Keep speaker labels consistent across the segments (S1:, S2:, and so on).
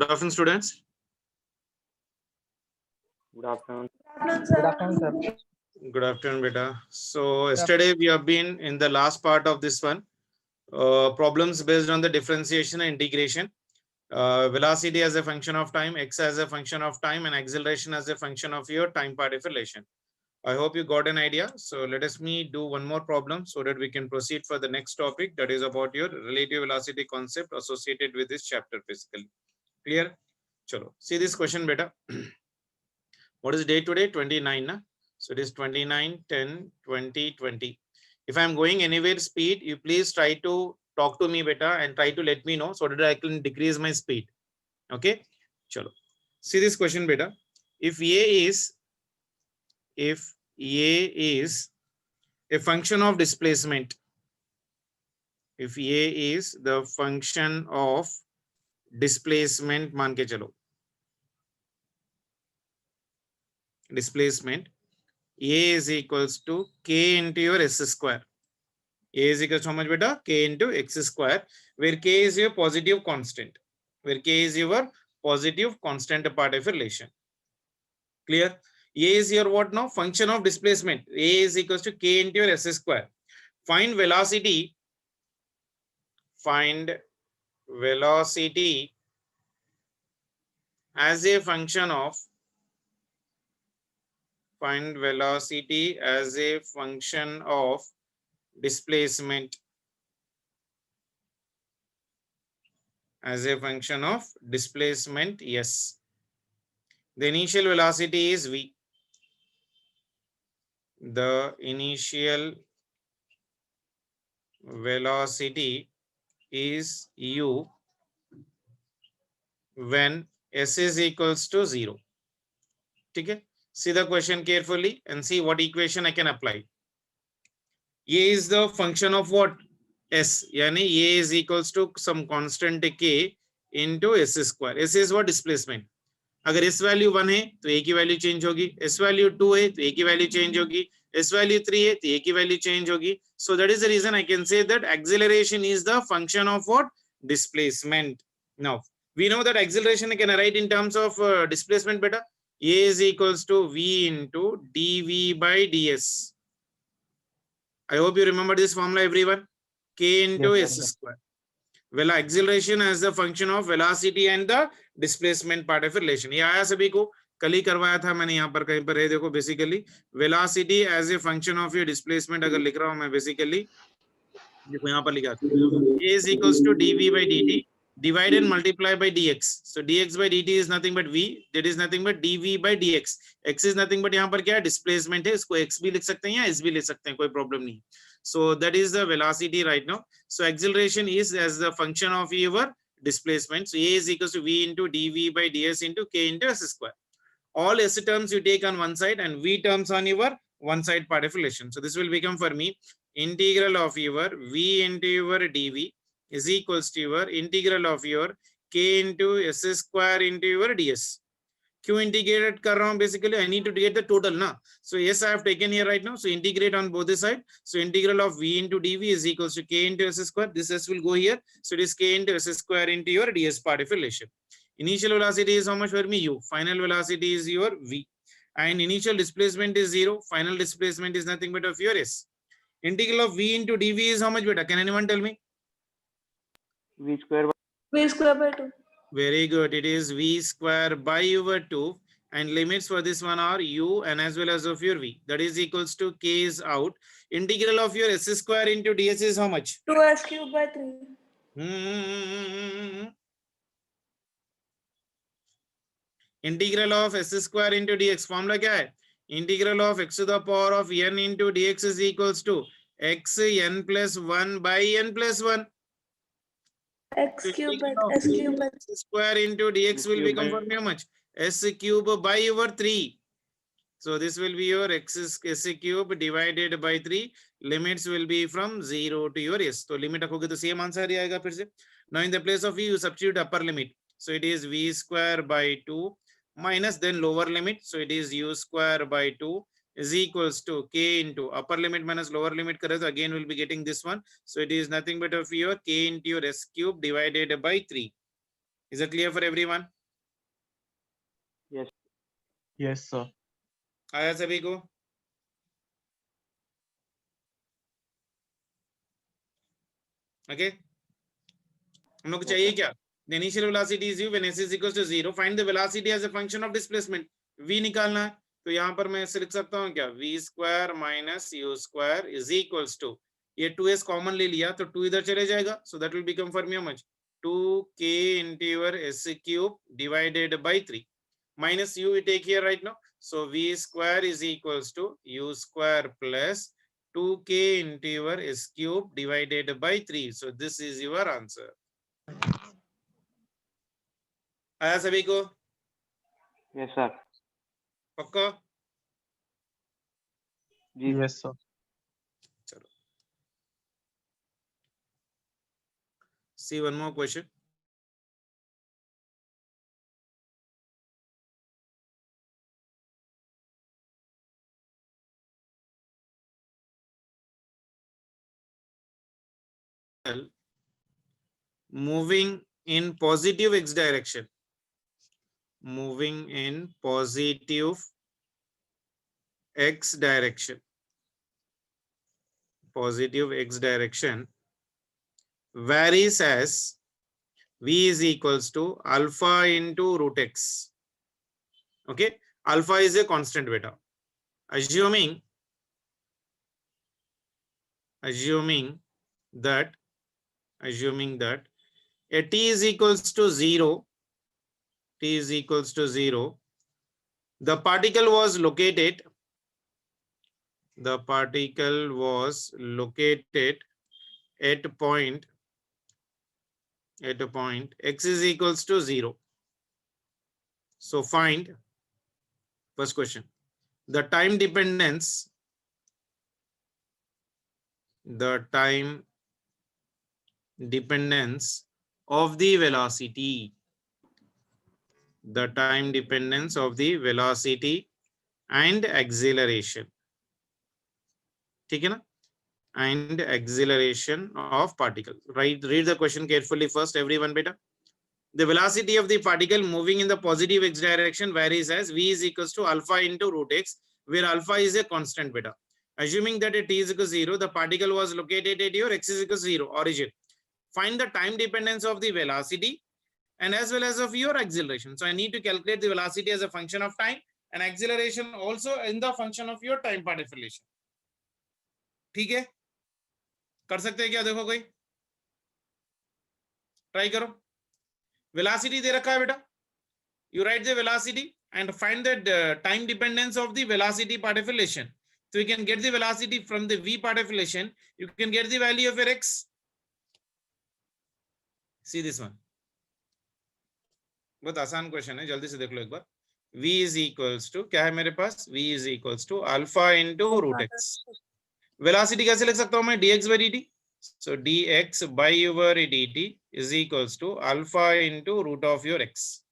S1: Good afternoon, students.
S2: Good afternoon.
S3: Good afternoon, sir.
S1: Good afternoon, beta. So yesterday we have been in the last part of this one, problems based on the differentiation and integration. Velocity as a function of time, x as a function of time, and acceleration as a function of your time part relation. I hope you got an idea. So let me do one more problem so that we can proceed for the next topic, that is about your relative velocity concept associated with this chapter basically. Clear? Chalo. See this question, beta. What is date today? 29. Na? So it is 29/10/2020. If I'm going anywhere speed, you please try to talk to me beta and try to let me know so that I can decrease my speed. Okay. Chalo. See this question beta. If A is a function of displacement, if A is the function of displacement, मान के चलो displacement, A is equals to k into your s square. A is equals to how much beta? K into x square, where k is your positive constant. Where k is your positive constant part of relation. Clear? A is your what now? Function of displacement. A is equals to k into your s square. Find velocity. Find velocity as a function of. Find velocity as a function of displacement. As a function of displacement, yes. The initial velocity is v. The initial velocity is u when s is equals to 0. Okay. See the question carefully and see what equation I can apply. A is the function of what? S. Yani A is equals to some constant k into s square. S is what? Displacement. अगर s value 1 है तो a की value change होगी, s value 2 है तो a की value change होगी, s value 3 है तो a की वैल्यू चेंज होगी. So that is the reason I can say that acceleration is the function of what? Displacement. Now we know that acceleration I can write in terms of displacement beta. A is equals to v into dv by ds. I hope you remember this formula, everyone. K into
S3: Yes,
S1: s
S3: sir.
S1: square. Well, acceleration as the function of velocity and the displacement part of relation. ये आया सभी को, कल ही करवाया था मैंने यहाँ पर कहीं पर है देखो basically velocity as a function of your displacement अगर लिख रहा हूँ मैं बेसिकली देखो यहाँ पर लिखा A is equals to dv by dt divide and multiply by dx. So dx by dt is nothing but v, that is nothing but dv by dx. x is nothing but यहाँ पर क्या है displacement है, इसको x भी लिख सकते हैं या s भी लिख सकते हैं, कोई problem नहीं. So that is the velocity right now. So acceleration is as the function of your displacement. So A is equals to v into dv by ds into k into s square. All s terms you take on one side and v terms on your one side part of relation. So this will become for me integral of your v into your dv is equals to your integral of your k into s square into your ds. क्यों integrate कर रहा हूँ basically I need to get the total ना. So yes I have taken here right now. So integrate on both the side. So integral of v into dv is equals to k into s square. This s will go here. So it is k into s square into your ds part of relation. Initial velocity is how much for me? U. Final velocity is your v. And initial displacement is 0. Final displacement is nothing but of your s. Integral of v into dv is how much beta? Can anyone tell me?
S2: V square
S3: by 2.
S1: Very good. It is v square by over 2 and limits for this one are u and as well as of your v. That is equals to k is out. Integral of your s square into ds is how much?
S3: 2s cube by 3.
S1: Integral of s square into dx formula क्या है? Integral of x to the power of n into dx is equals to x n plus 1 by n plus 1.
S3: X cube by s cube by
S1: S square into dx will become for me how much? S cube by over 3. So this will be your x cube divided by 3. Limits will be from 0 to your s. So limit रखोगे तो same answer ही आएगा फिर से. Now in the place of v you substitute upper limit. So it is v square by 2 minus then lower limit. So it is u square by 2 is equals to k into upper limit minus lower limit करें तो again we'll be getting this one. So it is nothing but of your k into your s cube divided by 3. Is it clear for everyone?
S2: Yes.
S4: Yes, sir.
S1: आया सभी को? Okay. हम लोग को चाहिए क्या? The initial velocity is u when s is equals to 0. Find the velocity as a function of displacement. v निकालना है, तो यहाँ पर मैं ऐसे लिख सकता हूँ क्या? v square minus u square is equals to, ये 2s कॉमन ले लिया तो 2 इधर चले जाएगा, so that will become for me how much? 2k into your s cube divided by 3 minus u we take here right now, so v square is equals to u square plus 2k into your s cube divided by 3. So this is your answer. आया सभी को?
S2: Yes, sir.
S1: पक्का?
S2: जी.
S4: Yes, sir.
S1: चलो. See one more question. Moving in positive x direction. Moving in positive x direction. Positive x direction varies as v is equals to alpha into root x. Okay, alpha is a constant beta. Assuming that a t is equals to 0, the particle was located at point x is equals to 0. So find, first question, the time dependence of the velocity, and acceleration. ठीक है ना? And acceleration of particle. Right, read the question carefully first, everyone beta. The velocity of the particle moving in the positive x direction varies as v is equals to alpha into root x, where alpha is a constant beta. Assuming that at t is equal to 0, the particle was located at your x is equal to 0 origin. Find the time dependence of the velocity and as well as of your acceleration. So I need to calculate the velocity as a function of time and acceleration also in the function of your time part of relation. ठीक है? कर सकते हैं क्या? देखो कोई try करो. Velocity दे रखा है बेटा. You write the velocity and find the time dependence of the velocity part of relation. So you can get the velocity from the v part of relation. You can get the value of your x. See this one. बहुत आसान question है, जल्दी से देख लो एक बार. v is equals to, क्या है मेरे पास? v is equals to alpha into root x. Velocity कैसे लिख सकता हूं मैं? dx by dt. So dx by your dt is equals to alpha into root of your x.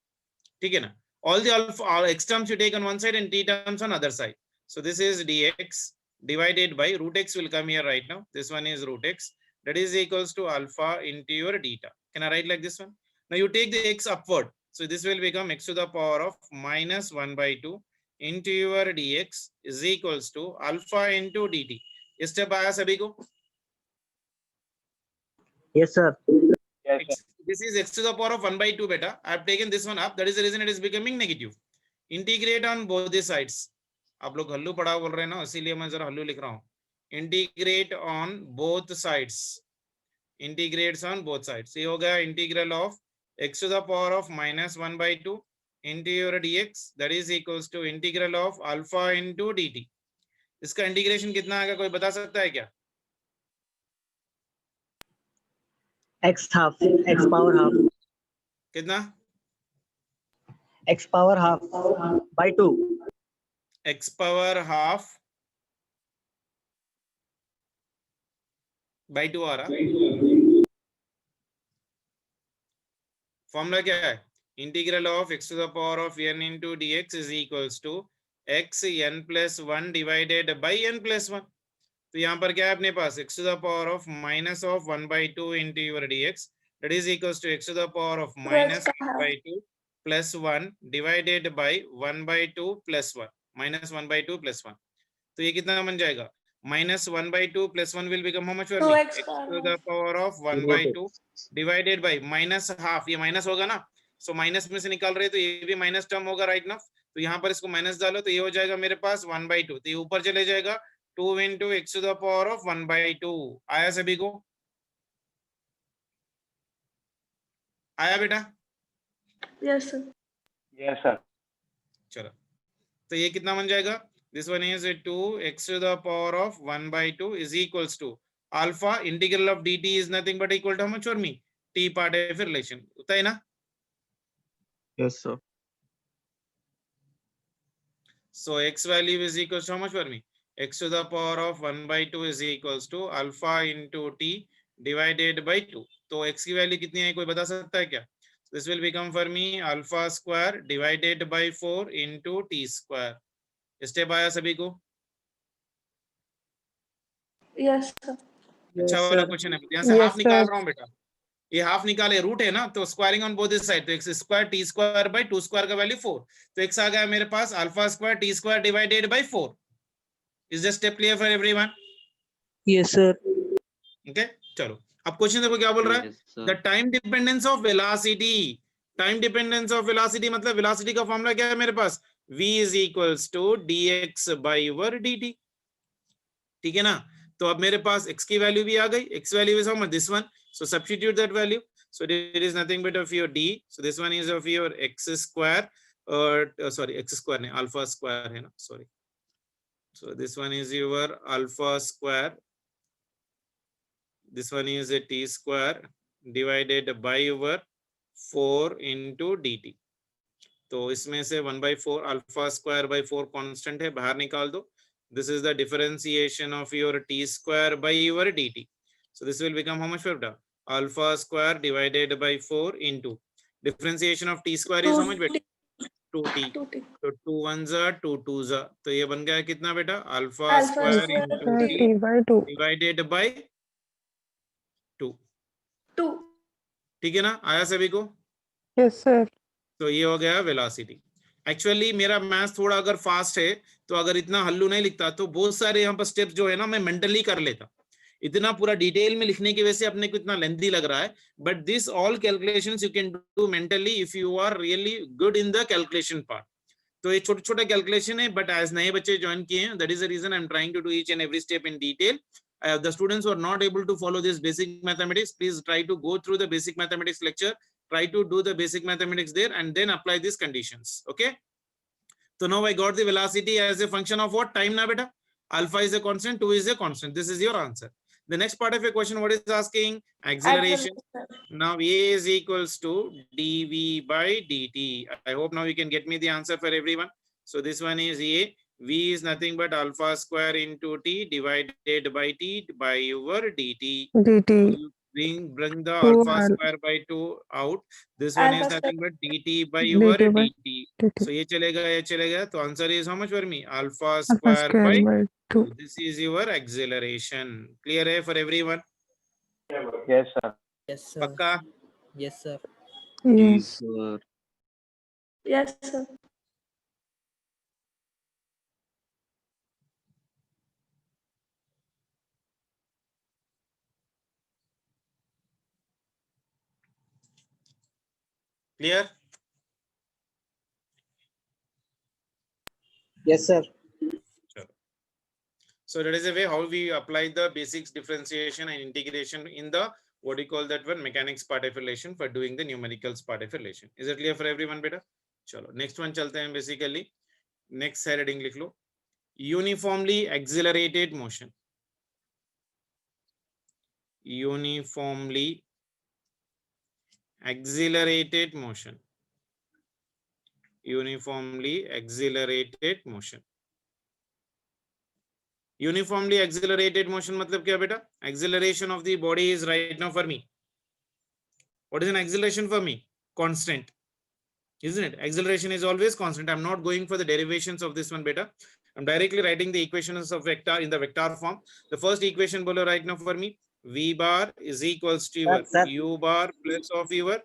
S1: ठीक है ना? All the alpha, all x terms you take on one side and t terms on other side. So this is dx divided by root x will come here right now. This one is root x. That is equals to alpha into your theta. Can I write like this one? Now you take the x upward. So this will become x to the power of minus 1 by 2 into your dx is equals to alpha into dt. इस step आया सभी को?
S4: Yes, sir.
S2: Yes, sir.
S1: This is x to the power of 1 by 2 beta. I have taken this one up. That is the reason it is becoming negative. Integrate on both the sides. आप लोग हल्लू पढ़ा बोल रहे हैं ना, इसीलिए मैं जरा हल्लू लिख रहा हूँ. Integrate on both sides. Integrates on both sides. ये हो गया integral of x to the power of minus 1 by 2 into your dx. That is equals to integral of alpha into dt. इसका इंटीग्रेशन कितना आएगा कोई बता सकता है क्या?
S4: X half, x power half,
S1: कितना?
S4: x power half by 2.
S1: x power half by 2 आ रहा. फॉर्मूला क्या है? Integral of x to the power of n into dx is equals to x n plus 1 divided by n plus 1. तो यहाँ पर क्या है अपने पास? x to the power of minus of 1 by 2 into your dx. that is equals to x to the power of
S3: 2x
S1: minus
S3: का
S1: 1
S3: half.
S1: by 2 plus 1 divided by 1 by 2 plus 1 minus 1 by 2 plus 1. तो ये कितना बन जाएगा? Minus 1 by 2 plus 1 will become how much for me?
S3: 2x
S1: X
S3: का
S1: to the
S3: half.
S1: power of 1 by 2 divided by minus half. ये minus होगा ना, so minus में से निकाल रहे तो ये भी minus टर्म होगा right now. तो यहाँ पर इसको minus डालो तो ये हो जाएगा मेरे पास 1 by 2. तो ये ऊपर चले जाएगा 2 into x to the power of 1 by 2. आया सभी को? आया बेटा?
S3: Yes sir.
S2: Yes, sir.
S1: चलो, तो ये कितना बन जाएगा? This one is 2x to the power of 1 by 2 is equals to alpha integral of dt is nothing but equal to how much for me? T part of relation. होता है ना?
S5: Yes, sir.
S1: So x value is equals to how much for me? X to the power of 1 by 2 is equals to alpha into t divided by 2. तो x की value कितनी है कोई बता सकता है क्या? This will become for me alpha square divided by 4 into t square. Step आया सभी को?
S3: Yes sir.
S1: अच्छा वाला क्वेश्चन है, यहाँ से हाफ निकाल रहा हूँ बेटा, ये हाफ निकाले, रूट है ना, तो स्क्वायरिंग ऑन बोथ साइड, तो x square t square by 2 square का वैल्यू 4, तो x आ गया मेरे पास alpha square t square divided by 4. Is this step clear for everyone?
S4: Yes, sir.
S1: Okay, चलो अब क्वेश्चन देखो क्या बोल रहा है, the time dependence of velocity. Time dependence of velocity मतलब वेलोसिटी का फॉर्मूला क्या है मेरे पास? v is equals to dx by over dt. ठीक है ना? तो अब मेरे पास x की वैल्यू भी आ गई, x value is how much? This one, so substitute that value, so it is nothing but of your d, so this one is of your x square, sorry x square नहीं, alpha square है ना, sorry, so this one is your alpha square, this one is a t square divided by over 4 into dt. तो इसमें से 1 by 4 alpha square by 4 constant है, बाहर निकाल दो. This is the differentiation of your t square by your dt. So this will become how much for that? Alpha square divided by 4 into differentiation of t square is how much बेटा? 2t.
S3: 2t.
S1: तो 2 1s are 2 2s are, तो ये बन गया कितना बेटा? Alpha square into t divided by 2.
S3: 2.
S1: ठीक है ना? आया सभी को?
S5: Yes, sir.
S1: तो ये हो गया वेलोसिटी. एक्चुअली मेरा मैथ्स थोड़ा अगर फास्ट है तो अगर इतना हल्लू नहीं लिखता तो बहुत सारे यहाँ पर स्टेप्स जो है ना मैं मेंटली कर लेता, इतना पूरा डिटेल में लिखने की वजह से अपने को इतना लेंथी लग रहा है, but this all calculations you can do mentally if you are really good in the calculation part. तो ये छोटे छोटे कैलकुलेशन है, बट एज नए बच्चे ज्वाइन किए हैं, that is the reason I am trying to do each and every step in detail. The students who are not able to follow this basic mathematics, please try to go through the basic mathematics lecture, try to do the basic mathematics there and then apply these conditions. Okay, so now I got the velocity as a function of what? Time na beta. Alpha is a constant, 2 is a constant. This is your answer. The next part of your question, what is asking? Acceleration. Now a is equals to dv by dt. I hope now you can get me the answer for everyone. So this one is a, v is nothing but alpha square into t divided by t by over dt. Bring the alpha square by 2 out. This one is nothing but dt by over dt. So ये चलेगा, तो answer is how much for me? Alpha square by 2. This is your acceleration. Clear है for everyone?
S2: Yes, sir.
S4: Yes, sir.
S1: पक्का?
S4: Yes, sir.
S5: Yes. sir.
S3: Yes sir.
S1: Clear?
S4: Yes, sir.
S1: So that is a way how we apply the basics differentiation and integration in the what do you call that one, mechanics part of relation for doing the numericals part of relation. Is it clear for everyone beta? चलो next one चलते हैं. Basically next heading लिख लो, uniformly accelerated motion. Uniformly accelerated motion. Uniformly accelerated motion. Uniformly accelerated motion मतलब क्या बेटा? Acceleration of the body is right now for me. What is an acceleration for me? Constant, isn't it? Acceleration is always constant. I'm not going for the derivations of this one beta. I'm directly writing the equations of vector in the vector form. The first equation below right now for me, V bar is equals to your
S4: Sir.
S1: U bar plus of your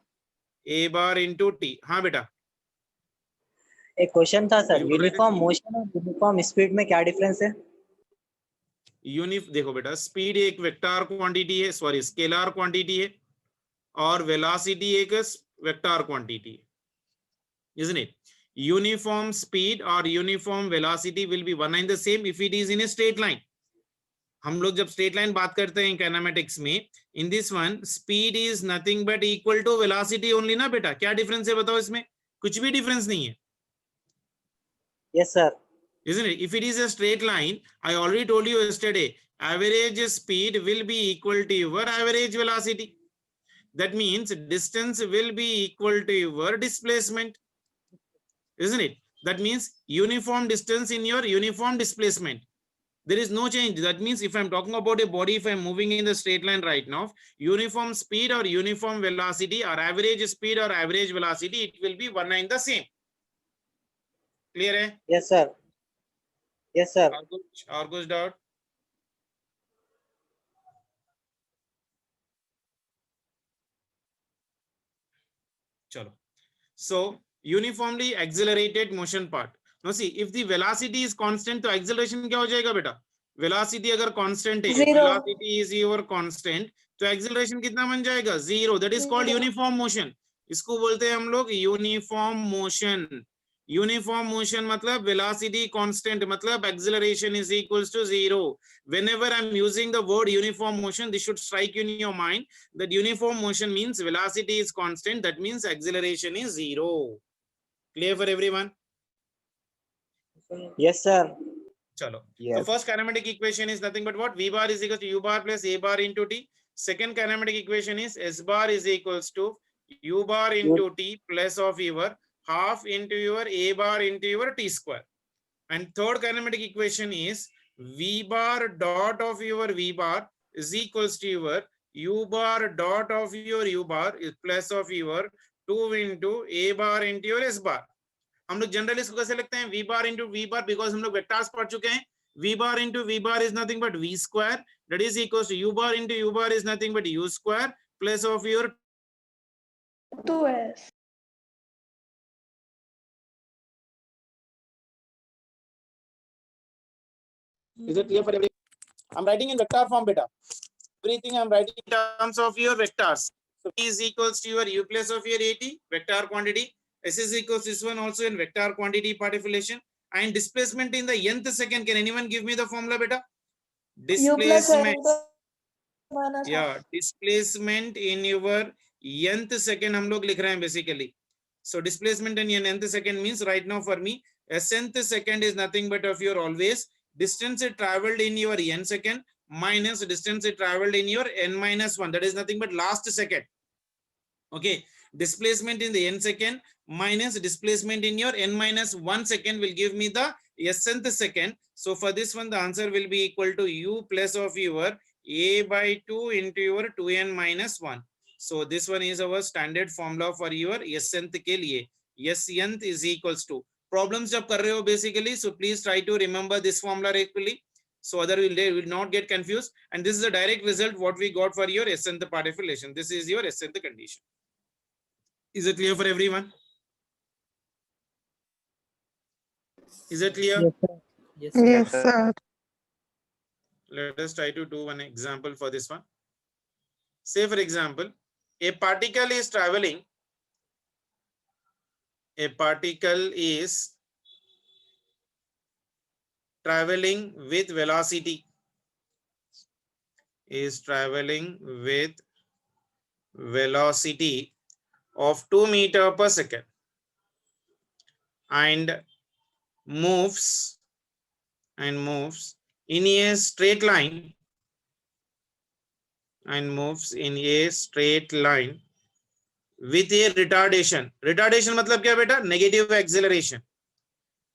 S1: A bar into T. हाँ बेटा,
S4: एक question था sir,
S1: You already-
S4: uniform motion और uniform speed में क्या difference है?
S1: देखो बेटा, स्पीड एक वेक्टर क्वांटिटी है, सॉरी स्केलर क्वांटिटी है, और वेलोसिटी एक वेक्टर क्वांटिटी है, isn't it? Uniform speed or uniform velocity will be one and the same if it is in a straight line. हम लोग जब स्ट्रेट लाइन बात करते हैं काइनेमेटिक्स में, in this one speed is nothing but equal to velocity only ना बेटा, क्या डिफरेंस है बताओ इसमें? कुछ भी डिफरेंस नहीं है,
S4: yes sir.
S1: isn't it? If it is a straight line, I already told you yesterday, average speed will be equal to your average velocity. That means distance will be equal to your displacement, isn't it? That means uniform distance in your uniform displacement. There is no change. That means if I'm talking about a body, if I'm moving in the straight line right now, uniform speed or uniform velocity or average speed or average velocity, it will be one and the same. Clear hai?
S4: Yes sir. Yes sir.
S1: और कुछ doubt? Chalo. So uniformly accelerated motion part. Now see, if the velocity is constant, तो acceleration क्या हो जाएगा बेटा? Velocity अगर constant है,
S3: Zero.
S1: velocity is your constant, तो acceleration कितना बन जाएगा? Zero. That is called
S3: Zero.
S1: uniform motion. इसको बोलते हैं हम लोग uniform motion. Uniform motion मतलब velocity constant, मतलब acceleration is equals to zero. Whenever I'm using the word uniform motion, this should strike in your mind that uniform motion means velocity is constant. That means acceleration is zero. Clear for everyone?
S4: Yes sir.
S1: Chalo.
S2: Yes.
S1: So first kinematic equation is nothing but what? V bar is equal to U bar plus A bar into T. Second kinematic equation is S bar is equals to U bar into T plus of your half into your A bar into your T square. And third kinematic equation is V bar dot of your V bar is equals to your U bar dot of your U bar is plus of your 2 into A bar into your S bar. हम लोग generally इसको कैसे लिखते हैं? V bar into V bar, because हम लोग vectors पढ़ चुके हैं. V bar into V bar is nothing but V square, that is equals to U bar into U bar is nothing but U square plus of your
S3: 2s.
S1: Is it clear for everyone? I'm writing in vector form, beta. Everything I'm writing in terms of your vectors. So P is equals to your U plus of your AT, vector quantity. S is equals to this one also in vector quantity part of relation. And displacement in the nth second. Can anyone give me the formula, beta?
S3: U plus
S1: Displacement.
S3: n minus
S1: Yeah,
S3: half.
S1: displacement in your nth second हम लोग लिख रहे हैं basically. So displacement in your nth second means right now for me, nth second is nothing but of your always distance it traveled in your n second minus distance it traveled in your n minus 1. That is nothing but last second. Okay, displacement in the n second minus displacement in your n minus 1 second will give me the nth second. So for this one, the answer will be equal to U plus of your A by 2 into your 2n minus 1. So this one is our standard formula for your nth के लिए. Nth is equals to. Problems जब कर रहे हो basically, so please try to remember this formula regularly. So other will not get confused. And this is the direct result what we got for your nth part of relation. This is your nth condition. Is it clear for everyone? Is it clear?
S4: Yes sir.
S5: Yes, sir.
S1: Let us try to do one example for this one. Say for example, a particle is traveling. A particle is traveling with velocity. Is traveling with velocity of 2 meters per second and moves in a straight line with a retardation. Retardation मतलब क्या बेटा? Negative acceleration.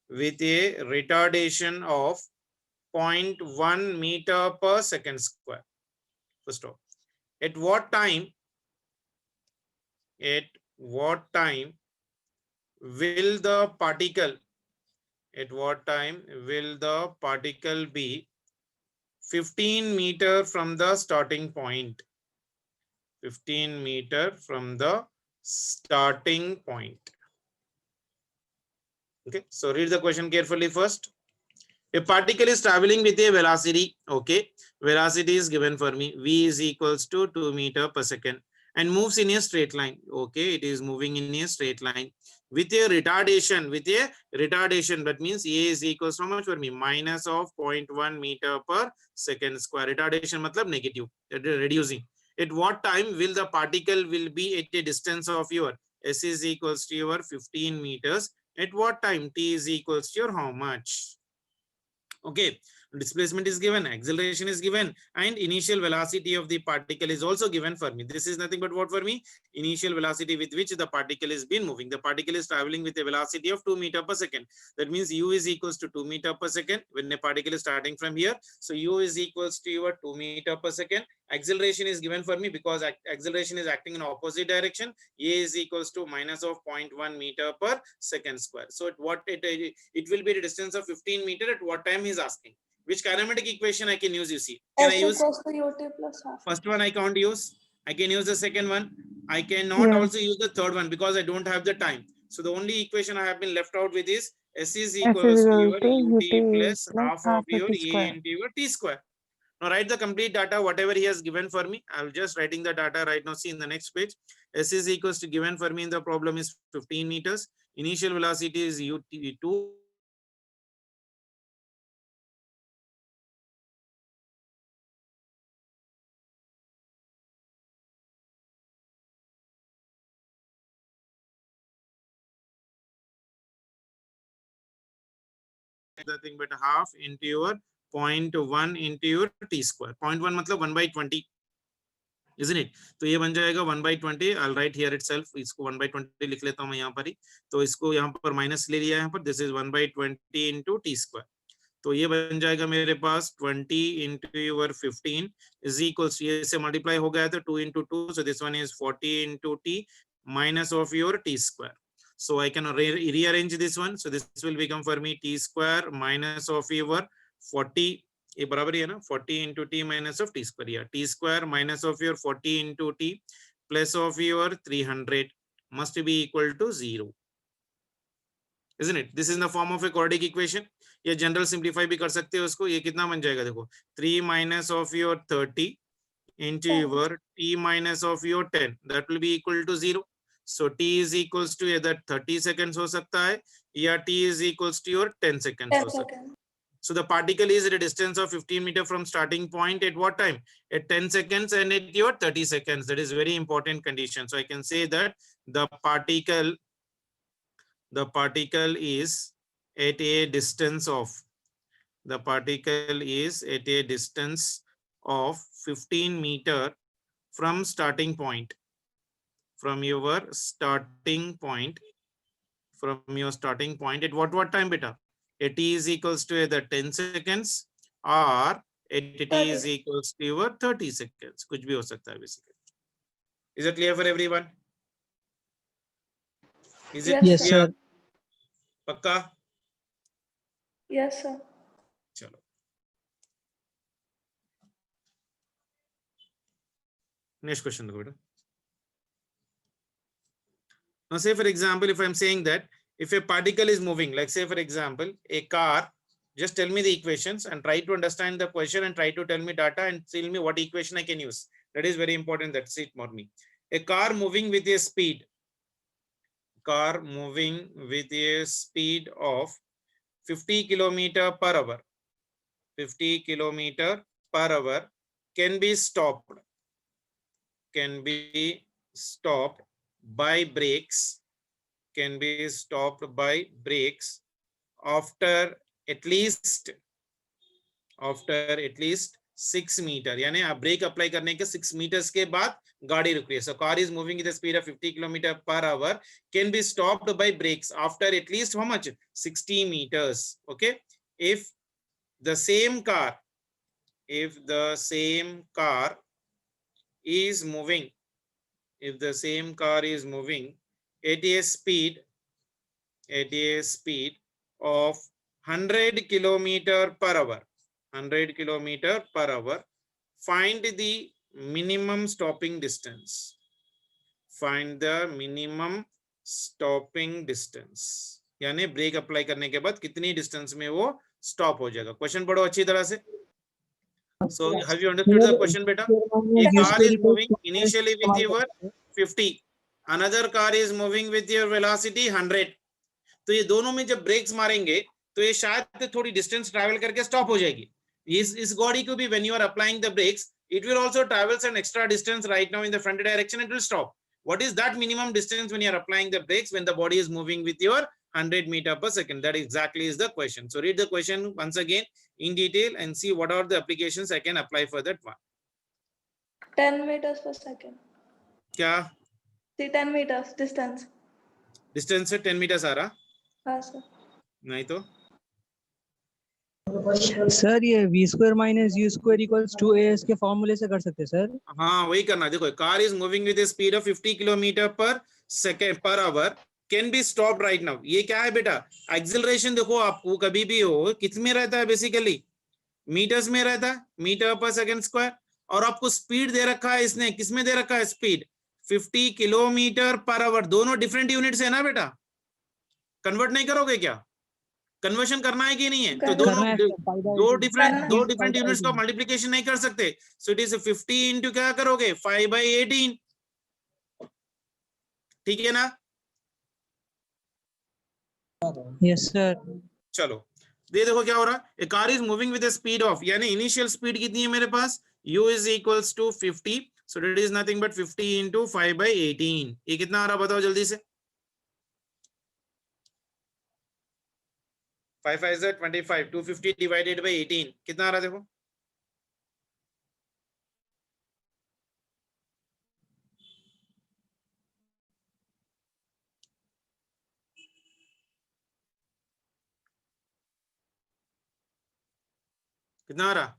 S1: With a retardation of 0.1 meter per second square. First of all, at what time will the particle be 15 meter from the starting point. 15 meter from the starting point. Okay, so read the question carefully first. A particle is traveling with a velocity. Okay, velocity is given for me. V is equals to 2 meter per second and moves in a straight line. Okay, it is moving in a straight line with a retardation. That means A is equals to how much for me? Minus of 0.1 meter per second square. Retardation matlab negative, reducing. At what time will the particle will be at a distance of your S is equals to your 15 meters? At what time? T is equals to your how much? Okay, displacement is given, acceleration is given, and initial velocity of the particle is also given for me. This is nothing but what for me? Initial velocity with which the particle is been moving. The particle is traveling with a velocity of 2 meter per second. That means u is equals to 2 meter per second when a particle is starting from here. So u is equals to your 2 meter per second. Acceleration is given for me because acceleration is acting in opposite direction. A is equals to minus of 0.1 meter per second square. So at what it will be the distance of 15 meter at what time he is asking. Which kinematic equation I can use, you see? Can I
S3: S
S1: use
S3: equals to ut plus half.
S1: first one? I can't use. I can use the second one. I cannot also use the third one because I don't have the time. So the only equation I have been left out with is S is equals to your ut plus half of your A into your T square. Now write the complete data, whatever he has given for me. I'll just writing the data right now. See in the next page. S is equals to given for me in the problem is 15 meters. Initial velocity is ut2. Nothing but half into your 0.1 into your T square. 0.1 मतलब 1/20. Isn't it? तो ये बन जाएगा 1/20. I'll write here itself. इसको 1/20 लिख लेता हूँ मैं यहाँ पर ही. तो इसको यहाँ पर माइनस ले लिया यहाँ पर. This is 1/20 into T square. तो ये बन जाएगा मेरे पास 20 into your 15 is equals, ये से मल्टीप्लाई हो गया तो 2 into 2. So this one is 40 into T minus of your T square. So I can rearrange this one. So this will become for me T square minus of your 40. ये बराबर ही है ना 40 into T minus of T square. Yeah, T square minus of your 40 into T plus of your 300 must be equal to 0. Isn't it? This is in the form of a quadratic equation. ये general simplify भी कर सकते हो उसको. ये कितना बन जाएगा देखो 3 minus of your 30 into your T minus of your 10 that will be equal to 0. So T is equals to either 30 seconds हो सकता है या T is equals to your 10 seconds हो सकता है. So the particle is at a distance of 15 meter from starting point at what time? At 10 seconds and at your 30 seconds. That is very important condition. So I can say that the particle is at a distance of, the particle is at a distance of 15 meter from starting point, from your starting point, at what time beta? At T is equals to either 10 seconds or at T is equals to your 30 seconds. कुछ भी हो सकता है basically. Is it clear for everyone? Is it
S4: Yes,
S1: clear?
S4: sir.
S1: पक्का?
S3: Yes, sir.
S1: चलो. Next question देखो बेटा. Now say for example, if I'm saying that if a particle is moving, like say for example, a car, just tell me the equations and try to understand the question and try to tell me data and tell me what equation I can use. That is very important. That's it for me. A car moving with a speed, of 50 kilometer per hour. 50 kilometer per hour can be stopped by brakes, after at least 6 meter. यानी आप break apply करने के 6 meters के बाद गाड़ी रुक रही है. So car is moving with a speed of 50 kilometer per hour can be stopped by brakes after at least how much? 60 meters. Okay. If the same car is moving, at a speed of 100 kilometer per hour, 100 kilometer per hour. Find the minimum stopping distance. Find the minimum stopping distance. यानी break apply करने के बाद कितनी distance में वो stop हो जाएगा. Question पढ़ो अच्छी तरह से. So have you understood the question, beta? A car is moving initially with your 50. Another car is moving with your velocity 100. तो ये दोनों में जब ब्रेक्स मारेंगे तो ये शायद थोड़ी डिस्टेंस ट्रैवल करके स्टॉप हो जाएगी. इस गाड़ी को भी when you are applying the brakes, it will also travels an extra distance right now in the front direction. It will stop. What is that minimum distance when you are applying the brakes when the body is moving with your 100 meter per second? That exactly is the question. So read the question once again in detail and see what are the applications I can apply for that one.
S3: 10 meters per second.
S1: क्या?
S3: See 10 meters distance.
S1: Distance से 10 meters आ रहा?
S3: हाँ sir.
S1: नहीं तो?
S4: Sir ये v square minus u square equals 2as के फॉर्मूले से कर सकते हैं सर.
S1: हाँ वही करना. देखो car is moving with speed of 50 kilometre per second per hour can be stop right now. ये क्या है बेटा? एक्सेलरेशन देखो आपको कभी भी हो किस में रहता है? बेसिकली मीटर्स में रहता है, मीटर पर सेकेंड स्क्वायर. और आपको स्पीड दे रखा है इसने, किस में दे रखा है स्पीड? 50 kilometre per hour. दोनों डिफरेंट यूनिट्स है ना बेटा. कन्वर्ट नहीं करोगे क्या? कन्वर्शन करना है कि नहीं है? तो दो डिफरेंट यूनिट्स का मल्टीप्लिकेशन नहीं कर सकते. सो इट इज 50 इंटू क्या करोगे? 5/18. ठीक है ना?
S4: Yes sir.
S1: चलो ये देखो क्या हो रहा है. A car is moving with speed of, यानी इनिशियल स्पीड कितनी है मेरे पास? u is equals to 50. So it is nothing but 50 into 5/18. ये कितना आ रहा बताओ जल्दी से? 5 5 is 25. 250 divided by 18 कितना आ रहा देखो? कितना आ रहा?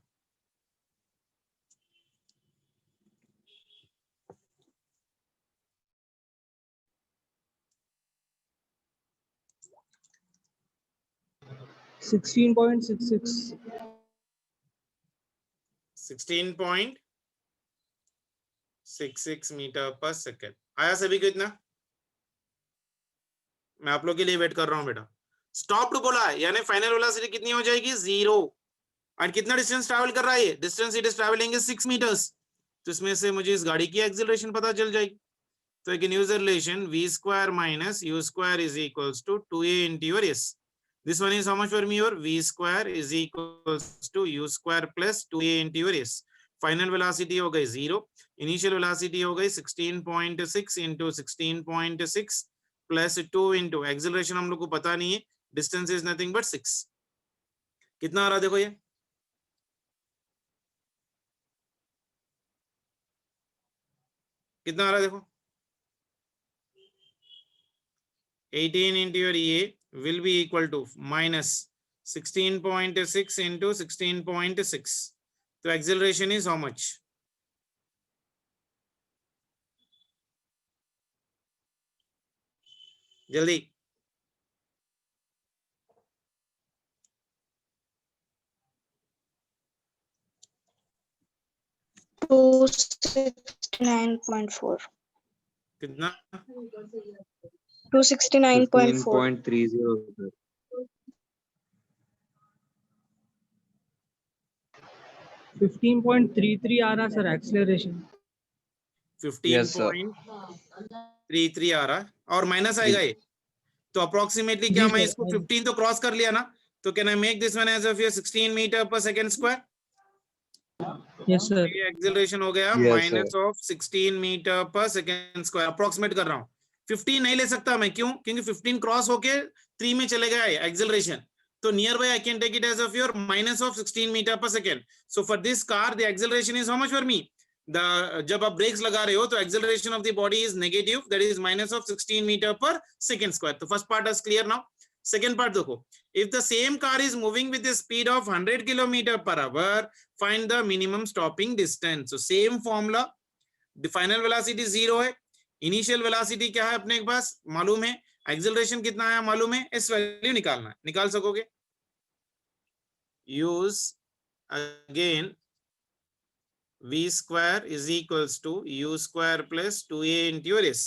S4: $16.66.
S1: 16.66 मीटर पर सेकेंड. आया सभी को इतना? मैं आप लोग के लिए वेट कर रहा हूं बेटा. स्टॉप्ड बोला है यानी फाइनल वेलोसिटी कितनी हो जाएगी? 0. और कितना डिस्टेंस ट्रैवल कर रहा है? Distance it is travelling is 6 metres. तो इसमें से मुझे इस गाड़ी की एक्सेलरेशन पता चल जाएगी. तो एक news relation v square minus u square is equals to 2a into your s. This one is how much for me? Your v square is equals to u square plus 2a into your s. Final velocity हो गई 0. Initial velocity हो गई 16.6 into 16.6 plus 2 into acceleration हम लोग को पता नहीं है. Distance is nothing but 6. कितना आ रहा देखो ये? कितना आ रहा देखो? 18 into your a will be equal to minus 16.6 into 16.6. So acceleration is how much? जल्दी.
S3: Two 69.4.
S1: कितना?
S3: 269.4.
S5: 16.30 sir.
S4: 15.33 आ रहा सर एक्सेलरेशन.
S1: 15.33 आ रहा और माइनस आएगा ये. तो अप्रोक्सीमेटली क्या मैं इसको 15 तो क्रॉस कर लिया ना? तो can I make this one as of 16 metre per second square?
S4: Yes sir.
S1: ये एक्सेलरेशन हो गया
S5: Yes,
S1: minus of 16 metre per second square. Approximate कर रहा हूँ. 15 नहीं ले सकता मैं, क्यों? क्योंकि 15 क्रॉस होके 3 में चले गया है एक्सेलरेशन. तो nearby I can take it as of your minus of 16 metre per second. So for this car the acceleration is how much for me? जब आप ब्रेक्स लगा रहे हो तो acceleration of the body is negative, that is minus of 16 metre per second square. तो first part is clear now. Second part देखो. If the same car is moving with a speed of 100 kilometer per hour, find the minimum stopping distance. So same formula. The final velocity 0 है. Initial velocity क्या है अपने पास मालूम है. Acceleration कितना है मालूम है. इस वैल्यू निकालना है. निकाल सकोगे? Use again v square is equals to u square plus 2a into your s.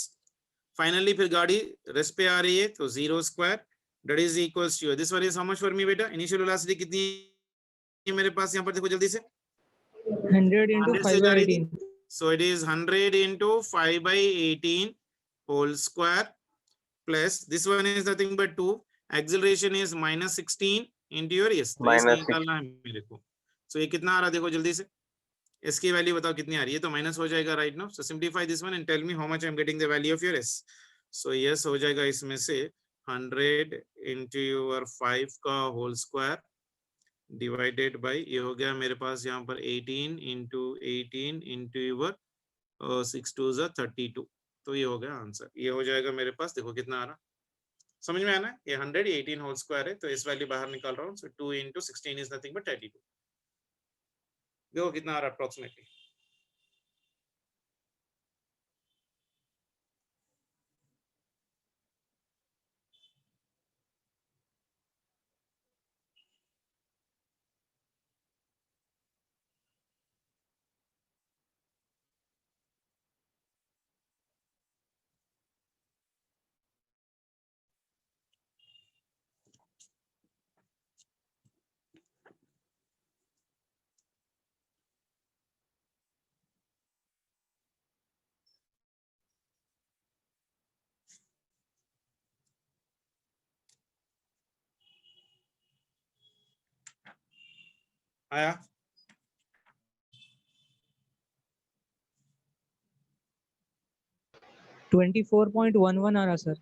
S1: Finally फिर गाड़ी रेस्ट पे आ रही है तो 0 square that is equals to this one is how much for me बेटा? इनिशियल वेलोसिटी कितनी है मेरे पास यहाँ पर देखो जल्दी से
S4: 100 into
S1: 100 से
S4: 5
S1: जा
S4: by
S1: रही थी
S4: 18.
S1: so it is 100 into 5 by 18 whole square plus this one is nothing but 2. Acceleration is minus 16 into your s. तो इसका
S2: Minus
S1: निकालना है मेरे को. So ये कितना आ रहा है देखो जल्दी से. इसकी वैल्यू बताओ कितनी आ रही है तो माइनस हो जाएगा right now. So simplify this one and tell me how much I am getting the value of your S. So yes हो जाएगा इसमें से 100 into your 5 का होल स्क्वायर डिवाइडेड बाय ये हो गया मेरे पास यहाँ पर 18 into your 6 2 is 32. तो ये हो गया आंसर. ये हो जाएगा मेरे पास. देखो कितना आ रहा समझ में आना है. ये 100 ये 18 होल स्क्वायर है तो इस वैल्यू बाहर निकाल रहा हूँ. सो 2 into 16 is nothing but 32. देखो कितना आ रहा अप्रोक्सीमेटली. आया
S4: 24.11 आ रहा सर.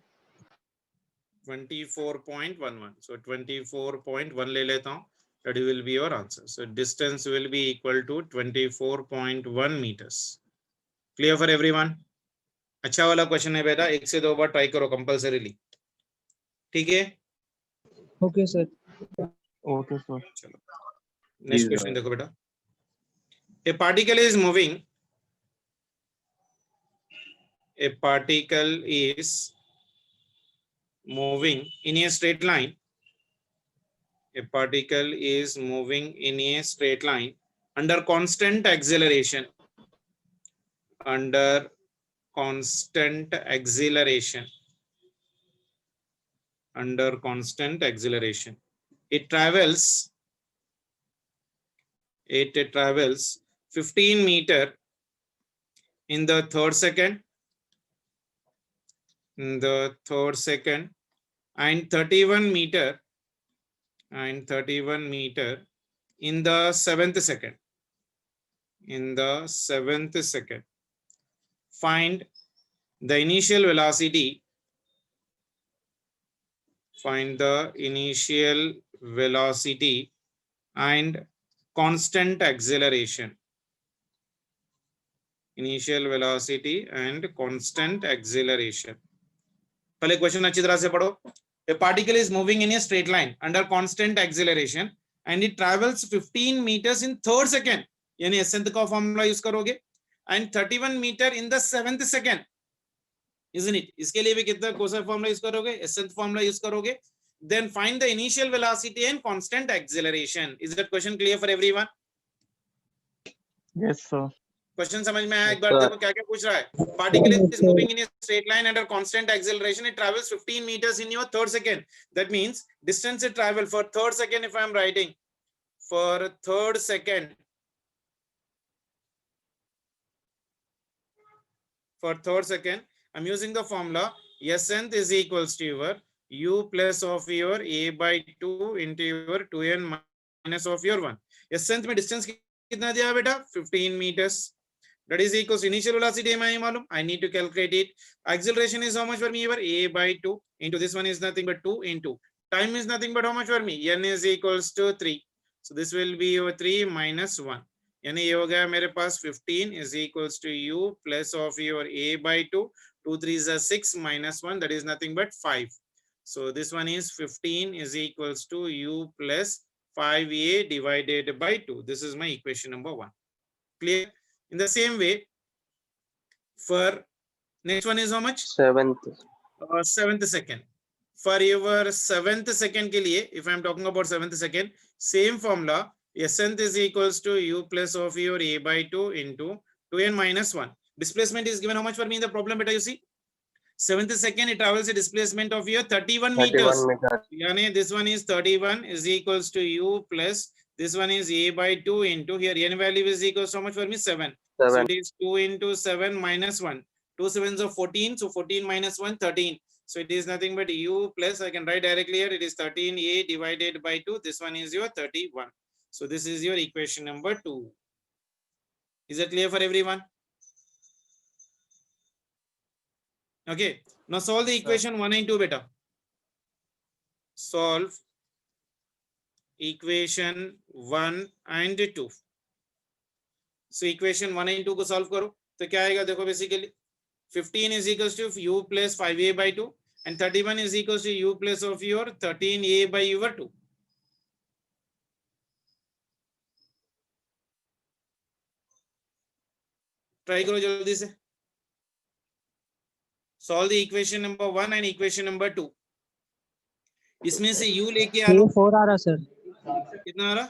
S1: 24.11. So 24.1 ले लेता हूँ. That will be your answer. So distance will be equal to 24.1 meters. Clear for everyone? अच्छा वाला क्वेश्चन है बेटा. 1 से 2 बार ट्राई करो कंपल्सरीली. ठीक है.
S4: Okay sir.
S5: Okay, sir.
S1: चलो नेक्स्ट क्वेश्चन देखो बेटा. A particle is moving. A particle is moving in a straight line. A particle is moving in a straight line under constant acceleration. Under constant acceleration. Under constant acceleration. It travels 15 meter in the third second. In the third second and 31 meter in the 7th second. In the 7th second. Find the initial velocity. Find the initial velocity and constant acceleration. Initial velocity and constant acceleration. पहले question अच्छी तरह से पढ़ो. A particle is moving in a straight line under constant acceleration and it travels 15 meters in third second. यानी accent का formula use करोगे and 31 meter in the 7th second. Isn't it? इसके लिए भी कितना कौन सा फॉर्मूला यूज करोगे? एसेंट फॉर्मूला यूज करोगे. Then find the initial velocity and constant acceleration. Is that question clear for everyone?
S5: Yes, sir.
S1: Question समझ में आया? एक बार देखो क्या क्या पूछ रहा है. Particle is moving in a straight line under constant acceleration. It travels 15 meters in your third second. That means distance it travel for third second. If I am writing for third second, I'm using the formula S(n) is equals to your u plus of your a by 2 into your 2n minus of your 1. S(n) में distance कितना दिया बेटा? 15 meters. That is equals to initial velocity है मालूम. I need to calculate it. Acceleration is how much for me? Your a by 2 into this one is nothing but 2 into time is nothing but how much for me? N is equals to 3. So this will be your 3 minus 1. यानी ये हो गया मेरे पास 15 is equals to u plus of your a by 2. 2 3s are 6 minus 1. That is nothing but 5. So this one is 15 is equals to u plus 5a divided by 2. This is my equation number 1. Clear? In the same way, for next one is how much?
S2: 7th.
S1: 7th second. For your 7th second के लिए, if I am talking about 7th second, same formula Snth is equals to u plus of your a by 2 into 2n minus 1. Displacement is given how much for me in the problem, beta? You see, 7th second it travels a displacement of your 31 meters.
S2: 31 meters.
S1: Yani this one is 31 is equals to u plus this one is a by 2 into here n value is equals to how much for me? 7. So
S2: 7.
S1: it is 2 into 7 minus 1. 2 sevens of 14. So 14 minus 1, 13. So it is nothing but u plus, I can write directly here, it is 13a divided by 2. This one is your 31. So this is your equation number 2. Is that clear for everyone? Okay. Now solve the equation 1 and 2, beta. Solve equation 1 and 2. So equation 1 and 2 को solve करो तो क्या आएगा देखो basically 15 is equals to u plus 5a by 2 and 31 is equals to u plus of your 13a by your 2. Try करो जल्दी से. Solve the equation number 1 and equation number 2. इसमें से u लेके आ लो.
S4: A4 आ रहा सर.
S1: कितना आ रहा?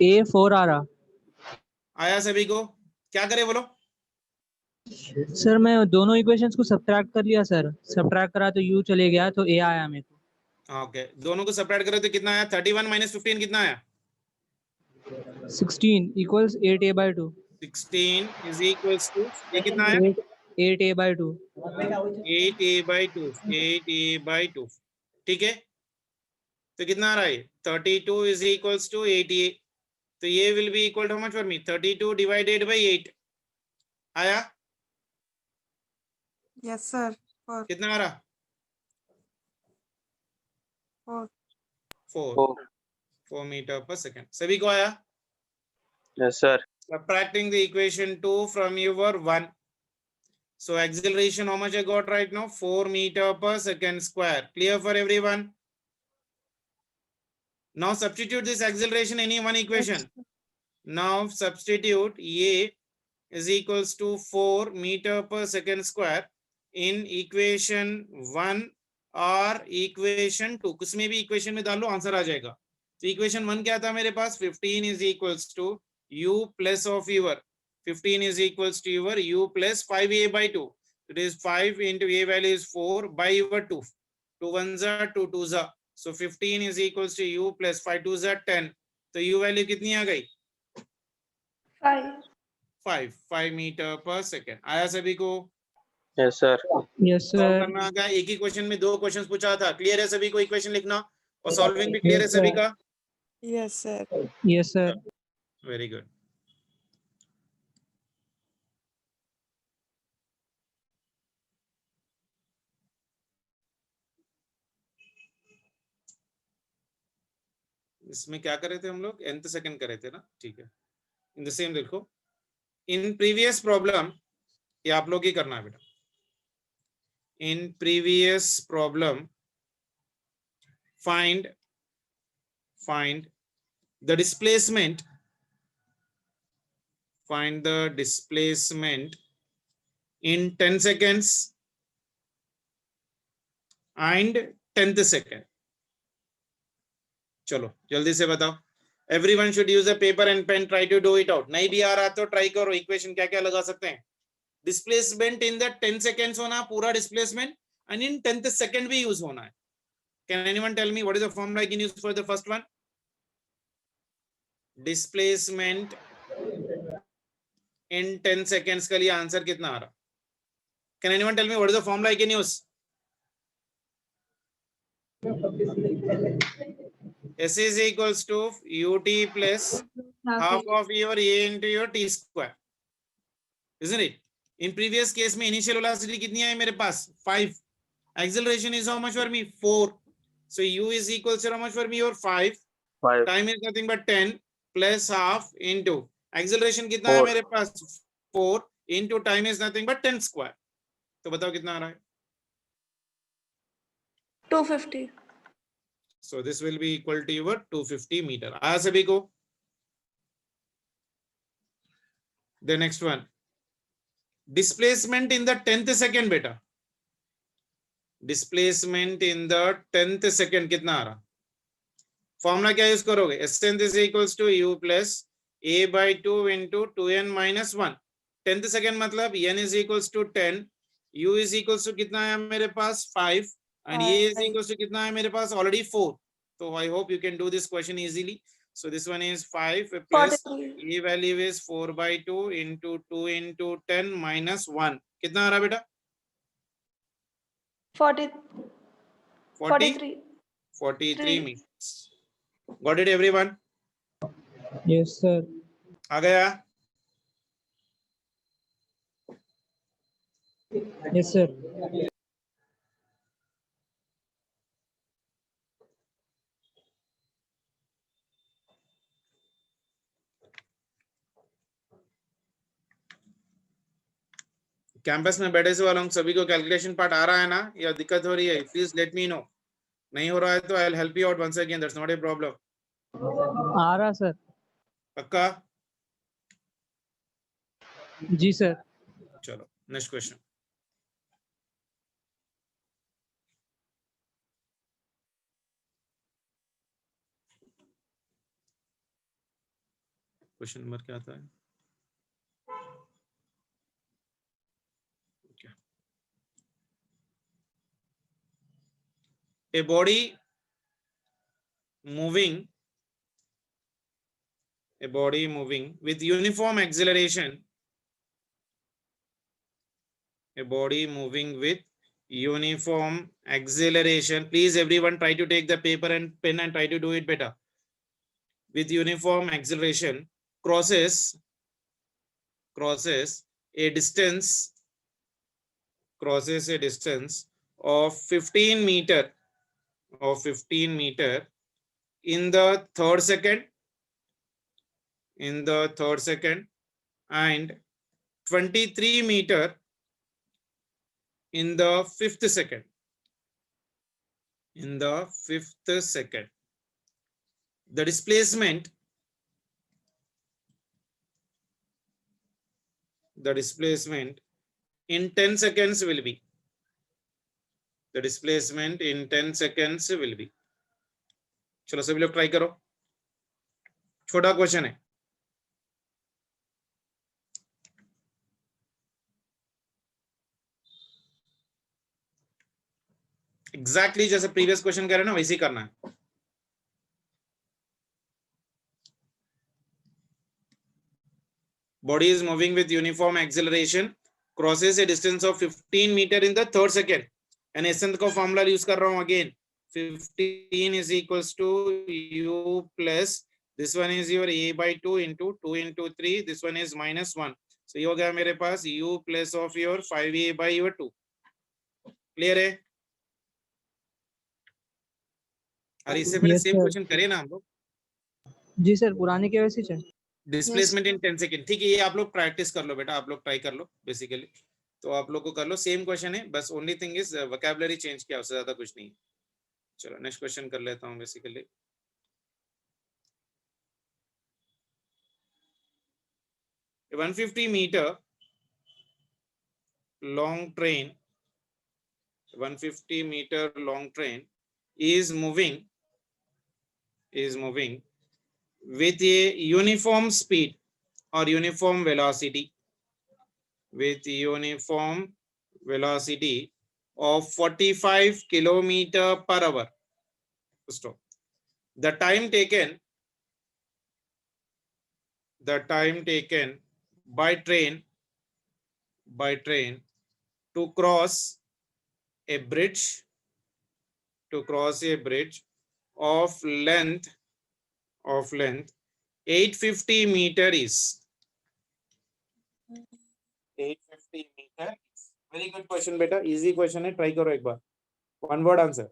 S4: A4 आ रहा.
S1: आया सभी को? क्या करे बोलो?
S4: सर मैं दोनों इक्वेशंस को सब्ट्रैक्ट कर लिया सर. सब्ट्रैक्ट करा तो u चले गया तो a आया मेरे को.
S1: ओके, दोनों को सब्ट्रैक्ट करो तो कितना आया? 31 minus 15 कितना आया?
S4: 16 equals 8a by 2.
S1: 16 is equals to ये कितना आया?
S4: 8a by 2.
S1: 8a by 2. 8a by 2. ठीक है, तो कितना आ रहा है? 32 is equals to 8a. तो ये will be equal to how much for me? 32 divided by 8. आया?
S3: Yes, sir.
S1: कितना आ रहा?
S3: 4.
S1: 4 meter per second. सभी को आया?
S2: Yes, sir.
S1: Subtracting the equation 2 from your 1. So acceleration, how much I got right now? 4 meter per second square. Clear for everyone? Now substitute this acceleration in any one equation. Now substitute A is equals to 4 meter per second square in equation 1 और equation 2. कुछ में भी equation में डालो answer आ जाएगा. तो equation 1 क्या था मेरे पास? 15 is equals to u plus of your 15 is equals to your u plus 5a by 2. It is 5 into a value is 4 by your 2. 2 ones are 2 twos are. So 15 is equals to u plus 5 twos are 10. तो u value कितनी आ गई?
S3: 5.
S1: 5 meter per second. आया सभी को?
S2: Yes, sir.
S4: Yes
S1: solve
S4: sir.
S1: करना आ गया. एक ही question में 2 क्वेश्चंस पूछा था. क्लियर है सभी को इक्वेशन लिखना और सॉल्विंग भी क्लियर है सभी का?
S3: Yes, sir.
S4: Yes sir.
S1: Very good. इसमें क्या कर रहे थे हम लोग? nth सेकंड कर रहे थे ना? ठीक है. इन द सेम देखो, इन प्रीवियस प्रॉब्लम ये आप लोग ही करना है बेटा. In previous problem find the displacement in 10 seconds and 10th second. चलो जल्दी से बताओ. Everyone should use a paper and pen. Try to do it out. नहीं भी आ रहा तो ट्राई करो. इक्वेशन क्या क्या लगा सकते हैं? डिस्प्लेसमेंट इन द 10 seconds होना पूरा displacement and in 10th second भी यूज होना है. Can anyone tell me what is the formula I can use for the first one? Displacement in 10 seconds के लिए आंसर कितना आ रहा? Can anyone tell me what is the formula I can use? S is equals to ut plus half of your a into your t square, isn't it? In previous case में initial velocity कितनी है मेरे पास? 5. Acceleration is how much for me? 4. So u is equals to how much for me? Your 5.
S2: 5.
S1: Time is nothing but 10 plus half into acceleration कितना है मेरे पास? 4 into time is nothing but 10 square. तो बताओ कितना आ रहा है?
S3: 250.
S1: So this will be equal to your 250 meter. आया सभी को? The next one, displacement in the 10th second बेटा. Displacement in the 10th second कितना आ रहा? फॉर्मूला क्या यूज करोगे, S n is equals to u plus a by 2 into 2n minus 1। 10th second मतलब n is equals to 10, u is equals to कितना है मेरे पास 5 and a is equals to कितना है मेरे पास ऑलरेडी 4। तो I hope you can do this question easily. So this one is 5 plus
S3: 43.
S1: a value is 4 by 2 into 2 into 10 minus 1। कितना आ रहा बेटा?
S3: 40.
S1: 40
S3: 43.
S1: 43 minutes। Got it everyone?
S4: Yes, sir.
S1: आ गया?
S4: Yes, sir.
S1: Campus में बैठे से वालों सभी को कैलकुलेशन पार्ट आ रहा है ना, या दिक्कत हो रही है? Please let me know. नहीं हो रहा है तो I will help you out once again, that's not a problem.
S4: आ रहा सर।
S1: पक्का?
S4: जी सर।
S1: चलो नेक्स्ट क्वेश्चन। क्वेश्चन नंबर क्या आता है? A body moving with uniform acceleration, a body moving with uniform acceleration, please everyone try to take the paper and pen and try to do it better. With uniform acceleration crosses a distance of 15 meter in the third second and 23 meter in the fifth second. The displacement in 10 seconds will be. चलो सभी लोग try करो, छोटा question है। Exactly जैसे previous question कर रहे हैं ना, वैसे ही करना है। Body is moving with uniform acceleration, crosses a distance of 15 meter in the third second. And S n को फॉर्मूला यूज कर रहा हूं again, 15 is equals to u plus this one is your a by 2 into 2 into 3, this one is minus 1. So ये हो गया मेरे पास u plus of your 5a by your 2. Clear है? अरे इससे पहले सेम क्वेश्चन करे ना हम लोग।
S4: जी सर, पुराने के वैसे ही।
S1: डिस्प्लेसमेंट इन 10 सेकंड, ठीक है, ये आप लोग प्रैक्टिस कर लो बेटा, आप लोग ट्राई कर लो बेसिकली, तो आप लोग को कर लो, सेम क्वेश्चन है, बस only thing is vocabulary change किया, उससे ज्यादा कुछ नहीं। चलो नेक्स्ट क्वेश्चन कर लेता हूं। Basically a 150 meter long train, 150 meter long train is moving with a uniform speed or uniform velocity, of 45 kilometer per hour. Stop. The time taken by train to cross a bridge of length 850 meter is 850 meter. Very good question beta, easy question है, try करो एक बार। One word answer.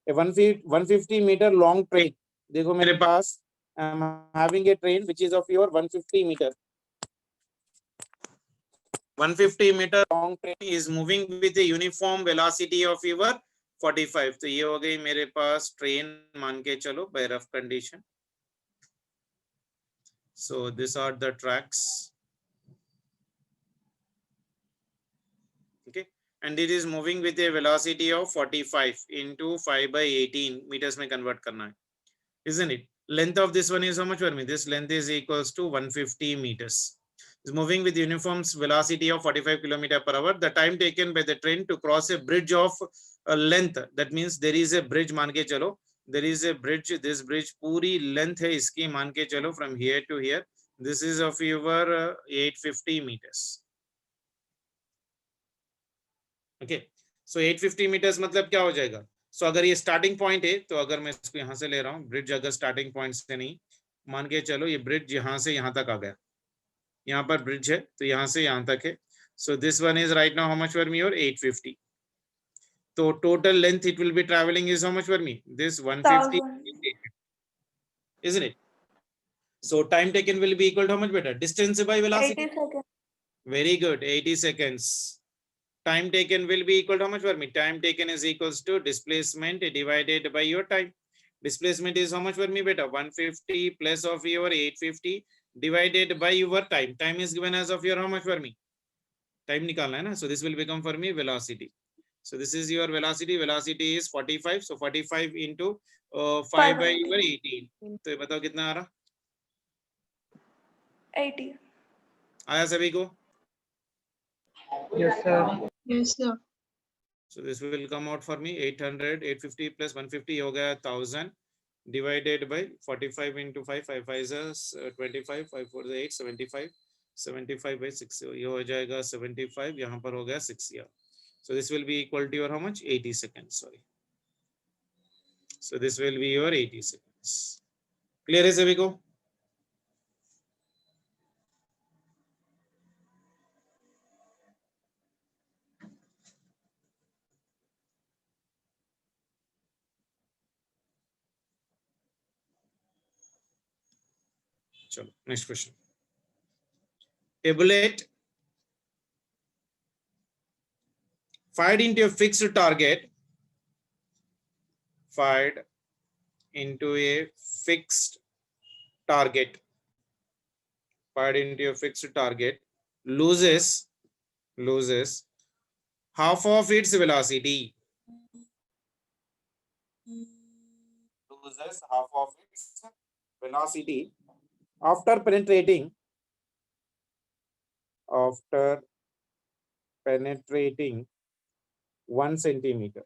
S1: A 150 meter long train, देखो मेरे पास I am having a train which is of your 150 meter. 150 meter long train is moving with a uniform velocity of your 45. तो ये हो गई मेरे पास ट्रेन मान के चलो by rough condition. So these are the tracks. Okay, and it is moving with a velocity of 45 into 5 by 18 meters में convert करना है। isn't it? Length of this one is how much for me? This length is equals to 150 meters. It's moving with uniform velocity of 45 km/h. The time taken by the train to cross a bridge of length, that means there is a bridge, मान के चलो, there is a bridge, this bridge पूरी length है इसकी, मान के चलो from here to here, this is of your 850 meters. Okay, so 850 meters मतलब क्या हो जाएगा? So अगर ये स्टार्टिंग पॉइंट है, तो अगर मैं इसको यहाँ से ले रहा हूँ, ब्रिज अगर स्टार्टिंग पॉइंट से नहीं, मान के चलो ये ब्रिज यहाँ से यहाँ तक आ गया, यहाँ पर ब्रिज है तो यहाँ से यहाँ तक है. So this one is right now how much for me? Or 850. So total length it will be traveling is how much for me? This 150,
S3: 1000.
S1: isn't it? So time taken will be equal to how much better? Distance by velocity.
S3: 80 seconds.
S1: Very good. 80 seconds. Time taken will be equal to how much for me? Time taken is equals to displacement divided by your time. Displacement is how much for me beta? 150 plus of your 850 divided by your time. Time is given as of your how much for me? Time निकालना है ना? So this will become for me velocity. So this is your velocity. Velocity is 45. So 45 into 5 by your 18. तो ये बताओ कितना आ रहा?
S3: 80.
S1: आया सभी को?
S5: Yes, sir.
S3: Yes, sir.
S1: So this will come out for me 800, 850 plus 150 हो गया 1000 divided by 45 into 5, 5 5 is 25, 5 4 is 8, 75, 75 by 6 ये हो जाएगा 75, यहाँ पर हो गया 6 year. So this will be equal to your how much? 80 seconds, sorry. So this will be your 80 seconds. Clear है सभी को? चलो next question. A bullet fired into a fixed target, fired into a fixed target, fired into a fixed target, loses half of its velocity. Loses half of its velocity after penetrating 1 centimeter.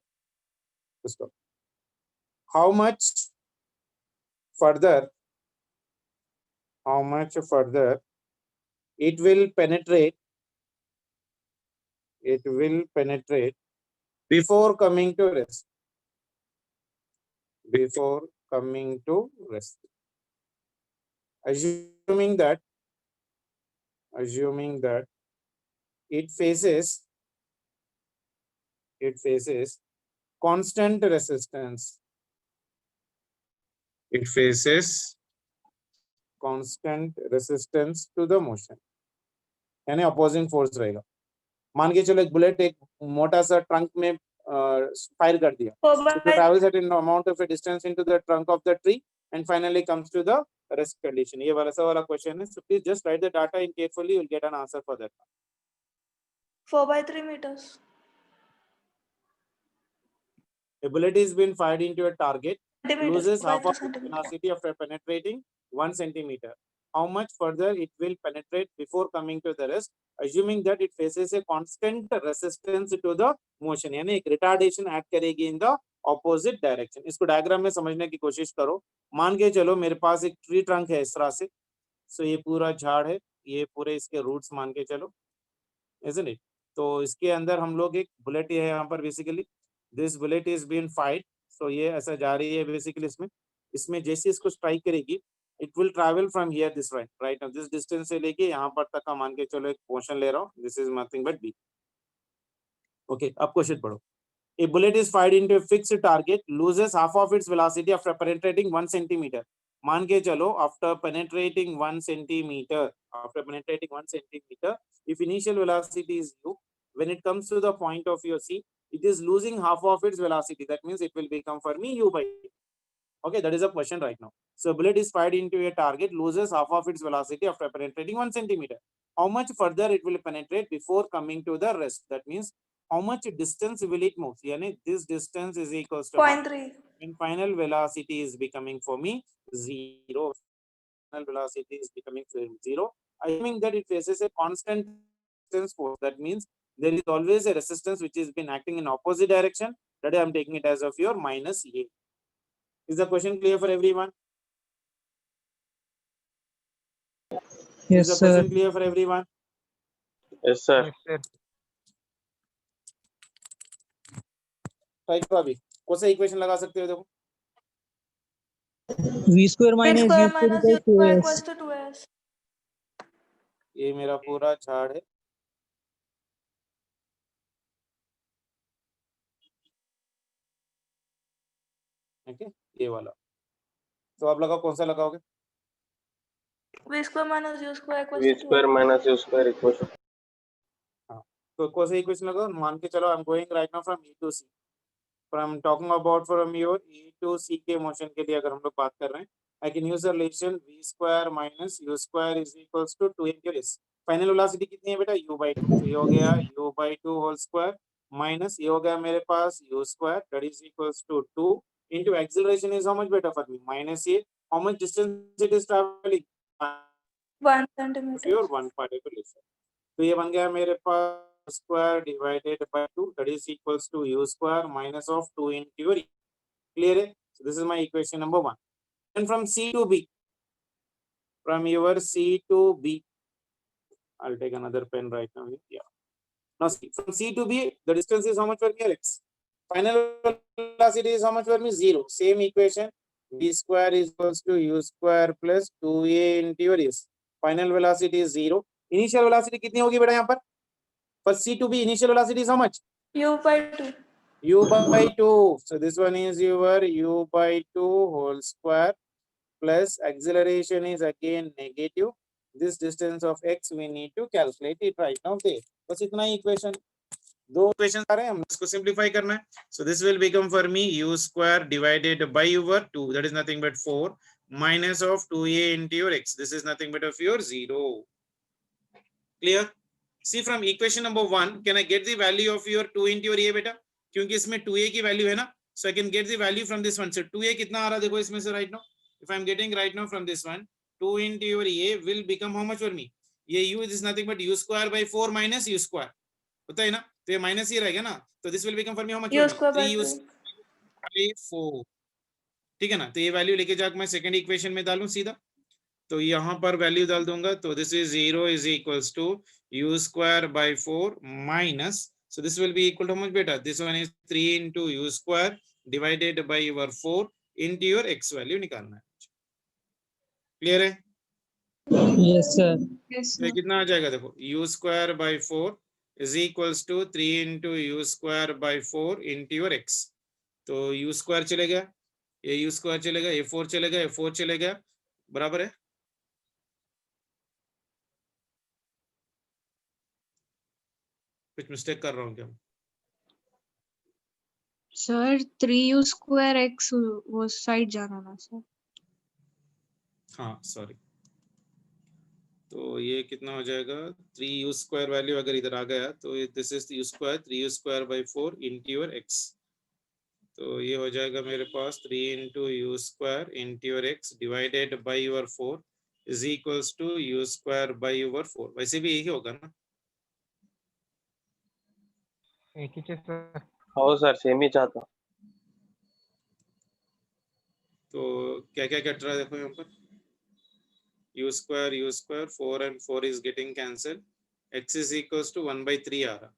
S1: How much further it will penetrate before coming to rest? Assuming that it faces constant resistance. It faces constant resistance to the motion, यानी opposing force रहेगा. मान के चलो एक bullet एक मोटा सा trunk में फायर कर दिया. It travels at an amount of a distance into the trunk of the tree and finally comes to the rest condition. ये वाला question है. So please just write the data in carefully. You will get an answer for that.
S3: 4/3 meters.
S1: A bullet is being fired into a target, loses half of its
S3: centimeter.
S1: velocity after penetrating 1 centimeter. How much further it will penetrate before coming to the rest, assuming that it faces a constant resistance to the motion, यानी एक retardation act करेगी in the opposite direction. इसको diagram में समझने की कोशिश करो. मान के चलो मेरे पास एक ट्री ट्रंक है इस तरह से. सो ये पूरा झाड़ है, ये पूरे इसके रूट्स मान के चलो, isn't it? तो इसके अंदर हम लोग एक बुलेट है यहाँ पर basically. This bullet is been fight. सो ये ऐसा जा रही है बेसिकली इसमें जैसे इसको स्ट्राइक करेगी, it will travel from here this right now this distance से लेके यहाँ पर तक का मान के चलो एक पोर्शन ले रहा हूँ. This is nothing but B. Okay, अब क्वेश्चन पढ़ो. A bullet is fired into a fixed target, loses half of its velocity after penetrating 1 centimeter. मान के चलो after penetrating 1 centimeter, if initial velocity is u, when it comes to the point of your C, it is losing half of its velocity. That means it will become for me u by t. Okay, that is a question right now. So bullet is fired into a target, loses half of its velocity after penetrating 1 centimeter. How much further it will penetrate before coming to the rest? That means how much distance will it move? Yani this distance is equals to
S3: 0.3.
S1: and final velocity is becoming for me 0. Final velocity is becoming 0. Assuming that it faces a constant resistance force, that means there is always a resistance which has been acting in opposite direction. That I am taking it as of your minus A. Is the question clear for everyone?
S4: Yes,
S1: Is the
S4: sir.
S1: question clear for everyone?
S2: Yes, sir.
S1: Try करो अभी कौन सा equation लगा सकते हो देखो
S4: V square
S3: V
S4: minus
S3: square
S4: U square
S3: minus U
S4: equals to
S3: square
S4: S.
S3: equals to 2s.
S1: ये मेरा पूरा झाड़ है ओके ये वाला तो आप लगाओ कौन सा लगाओगे
S3: V square minus U square equals
S2: V
S3: to 2s.
S2: square minus U square equals to
S1: हाँ तो कौन सा इक्वेशन लगाओ मान के चलो I am going right now from E to C from talking about from your E to C के motion के लिए अगर हम लोग बात कर रहे हैं आई can use the relation V square minus U square is equals to 2 into S. Final velocity कितनी है बेटा U/2 तो ये हो गया U/2 होल स्क्वायर माइनस ये हो गया मेरे पास U square that is equals to 2 into acceleration is how much better for me minus A. How much distance it is traveling
S3: 1 centimeter.
S1: your one particle is तो ये बन गया मेरे पास square divided by 2 that is equals to U square minus of 2 into your E. Clear है? So this is my equation number 1. And from C to B, from your C to B, I'll take another pen right now. Yeah. Now see, from C to B, the distance is how much for me, X? Final velocity is how much for me? 0. Same equation. V square is equals to U square plus 2A into your S. Final velocity is 0. Initial velocity कितनी होगी बेटा यहाँ पर? For C to B, initial velocity is how much?
S3: U/2.
S1: U/2. So this one is your U/2 whole square plus acceleration is again negative. This distance of X we need to calculate it right now there. बस इतना ही equation. दो equations आ रहे हैं हम इसको simplify करना है. So this will become for me U square divided by over 2 that is nothing but 4 minus of 2A into your X. This is nothing but of your 0. Clear? See from equation number 1 can I get the value of your 2 into your A बेटा क्योंकि इसमें 2A की value है ना so I can get the value from this one so 2A कितना आ रहा देखो इसमें से right now if I am getting right now from this one 2 into your A will become how much for me ये U is nothing but U square by 4 minus U square होता है ना तो ये minus ही रहेगा ना तो this will become for me how much
S3: U square by
S1: 3U
S3: 2.
S1: by 4 ठीक है ना तो ये वैल्यू लेके जाकर मैं सेकंड इक्वेशन में डालूं सीधा तो यहाँ पर वैल्यू डाल दूंगा तो this is 0 is equals to U square by 4 minus so this will be equal to how much beta this one is 3 into U square divided by your 4 into your X value निकालना है clear है
S4: Yes, sir.
S1: तो ये कितना आ जाएगा देखो U square by 4 is equals to 3 into U square by 4 into your X तो U square चले गया ये U square चलेगा ये 4 चलेगा ये 4 चलेगा बराबर है कुछ मिस्टेक कर रहा हूँ क्या
S6: सर 3U square x वो साइड जाना ना सर
S1: हाँ सॉरी तो ये कितना हो जाएगा 3U square वैल्यू अगर इधर आ गया तो this is U square 3U square by 4 into your X तो ये हो जाएगा मेरे पास 3 into U square into your X divided by your 4 is equals to U square by your 4 वैसे भी यही होगा ना
S5: एक ही चीज सर
S2: हाँ सर सेम ही चाहता
S1: तो क्या क्या कट रहा है देखो यहाँ पर U square 4 and 4 is getting cancelled X is equals to 1 by 3 आ रहा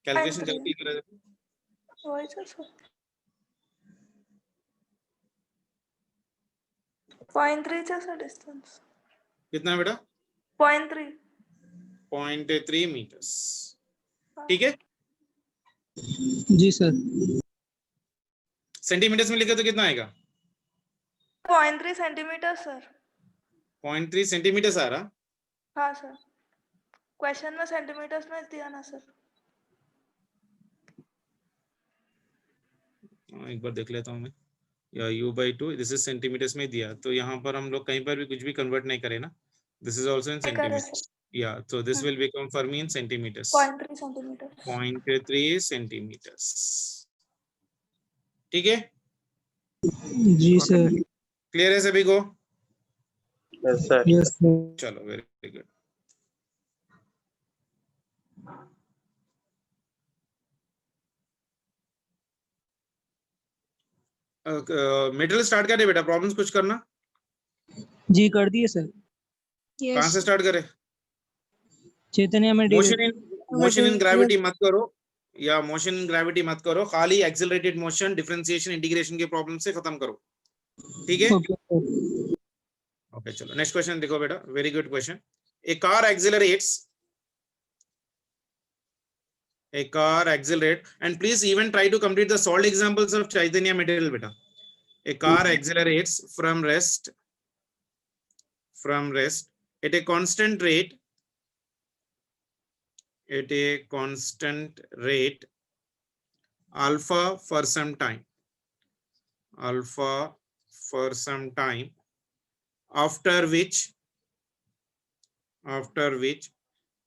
S1: कैलकुलेशन चलती है देखो
S3: वही तो सर 0.3 चा सर डिस्टेंस
S1: कितना बेटा
S3: 0.3
S1: 0.3 meters ठीक है
S4: जी सर
S1: सेंटीमीटर्स में लिखे तो कितना आएगा
S3: 0.3 सेंटीमीटर सर
S1: 0.3 सेंटीमीटर्स आ रहा
S3: हाँ सर क्वेश्चन में सेंटीमीटर्स में दिया ना सर
S1: एक बार देख लेता हूँ मैं या U/2 दिस इज सेंटीमीटर्स में दिया तो यहाँ पर हम लोग कहीं पर भी कुछ भी कन्वर्ट नहीं करें ना this is also in centimetres या so this will become for me in centimeters
S3: 0.3 centimetre
S1: 0.3 centimeters ठीक है
S4: जी सर।
S1: क्लियर है सभी को?
S2: Yes sir.
S4: Yes sir.
S1: चलो वेरी गुड। मेटेरियल स्टार्ट करें बेटा, प्रॉब्लम्स कुछ करना?
S4: जी कर दिए सर।
S1: कहाँ से
S6: Yes.
S1: स्टार्ट करें?
S4: चैतन्य में
S1: मोशन इन
S3: Material.
S1: ग्रेविटी मत करो, या मोशन इन ग्रेविटी मत करो, खाली एक्सेलरेटेड मोशन, डिफरेंशिएशन, इंटीग्रेशन के प्रॉब्लम से खत्म करो, ठीक है?
S4: Okay sir.
S1: ओके चलो नेक्स्ट क्वेश्चन देखो बेटा, very good question. A car accelerate and please even try to complete the solved examples of Chaitanya material beta. A car accelerates from rest at a constant rate alpha for some time after which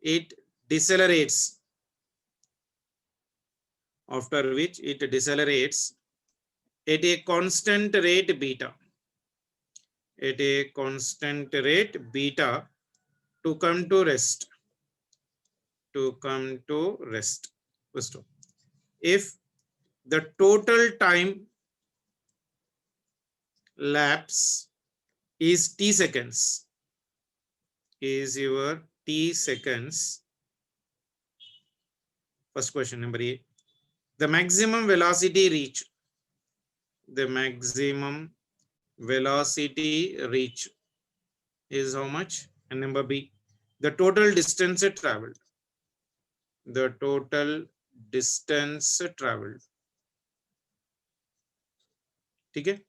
S1: it decelerates at a constant rate beta to come to rest. If the total time lapse is t seconds, first question number A, the maximum velocity reach is how much? And number B, the total distance traveled. ठीक है,